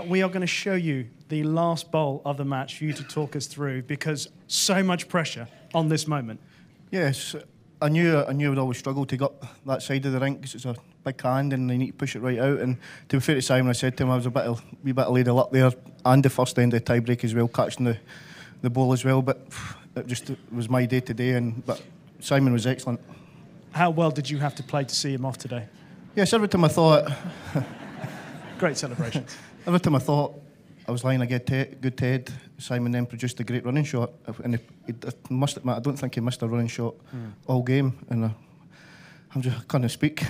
We are going to show you the last bowl of the match for you to talk us through, because so much pressure on this moment. Yes, I knew I would always struggle to get up that side of the rink because it's a big hand and they need to push it right out. And to be fair to Simon, I said to him I was a wee bit of ladle up there, and the first end of the tie break as well, catching the bowl as well, but it was my day today. But Simon was excellent. How well did you have to play to see him off today? Yes, every time I thought... Great celebrations. Every time I thought I was lying a good head, Simon then produced a great running shot. And I must admit, I don't think he missed a running shot all game. And I can't speak.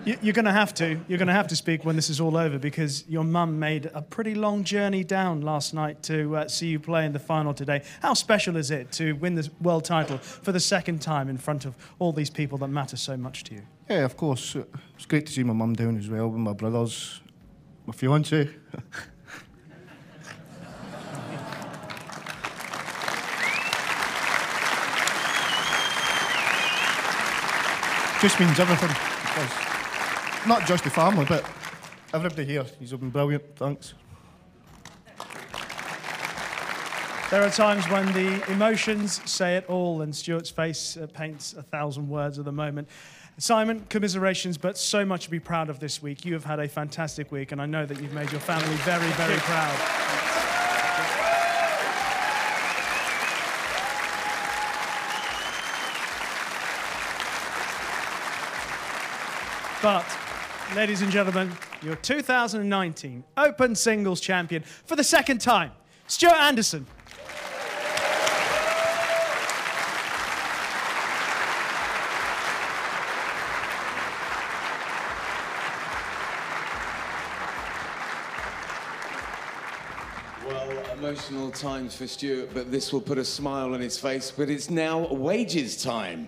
You're going to have to. You're going to have to speak when this is all over, because your mum made a pretty long journey down last night to see you play in the final today. How special is it to win this world title for the second time in front of all these people that matter so much to you? Yeah, of course. It's great to see my mum down as well with my brothers, my fiancée. Just means everything. Not just the family, but everybody here. He's been brilliant. Thanks. There are times when the emotions say it all, and Stuart's face paints 1,000 words at the moment. Simon, commiserations, but so much to be proud of this week. You have had a fantastic week, and I know that you've made your family very, very proud. But, ladies and gentlemen, your 2019 Open Singles champion for the second time, Stuart Anderson. Well, emotional times for Stuart, but this will put a smile on his face. But it's now wages time.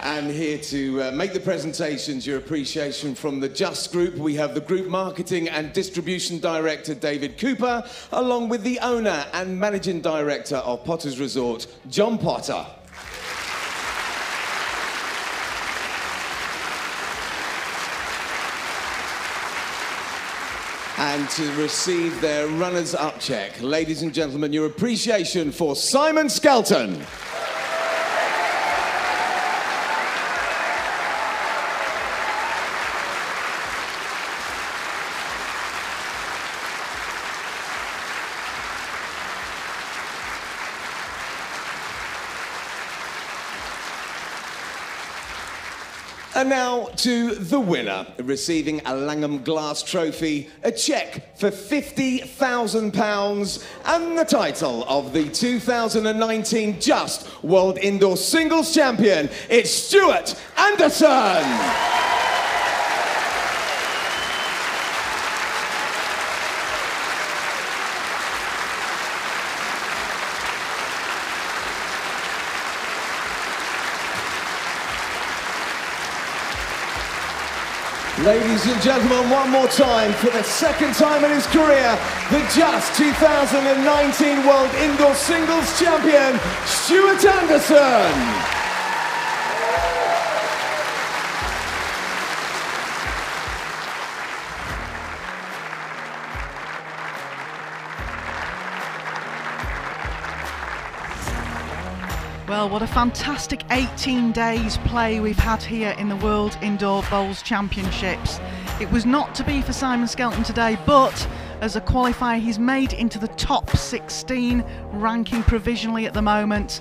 And here to make the presentations, your appreciation from the Just Group, we have the Group Marketing and Distribution Director, David Cooper, along with the owner and Managing Director of Potters Resort, John Potter. And to receive their runners-up check, ladies and gentlemen, your appreciation for Simon Skelton. And now to the winner, receiving a Langham Glass Trophy, a cheque for £50,000 and the title of the 2019 Just World Indoor Singles Champion. It's Stuart Anderson. Ladies and gentlemen, one more time, for the second time in his career, the Just 2019 World Indoor Singles Champion, Stuart Anderson. Well, what a fantastic 18 days play we've had here in the World Indoor Bowls Championships. It was not to be for Simon Skelton today, but as a qualifier he's made into the top 16, ranking provisionally at the moment.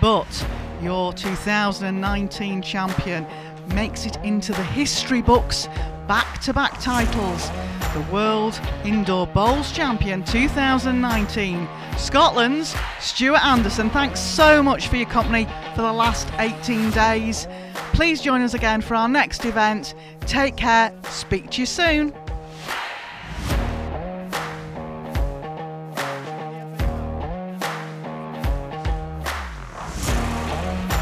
But your 2019 champion makes it into the history books, back-to-back titles. The World Indoor Bowls Champion 2019, Scotland's Stuart Anderson. Thanks so much for your company for the last 18 days. Please join us again for our next event. Take care. Speak to you soon.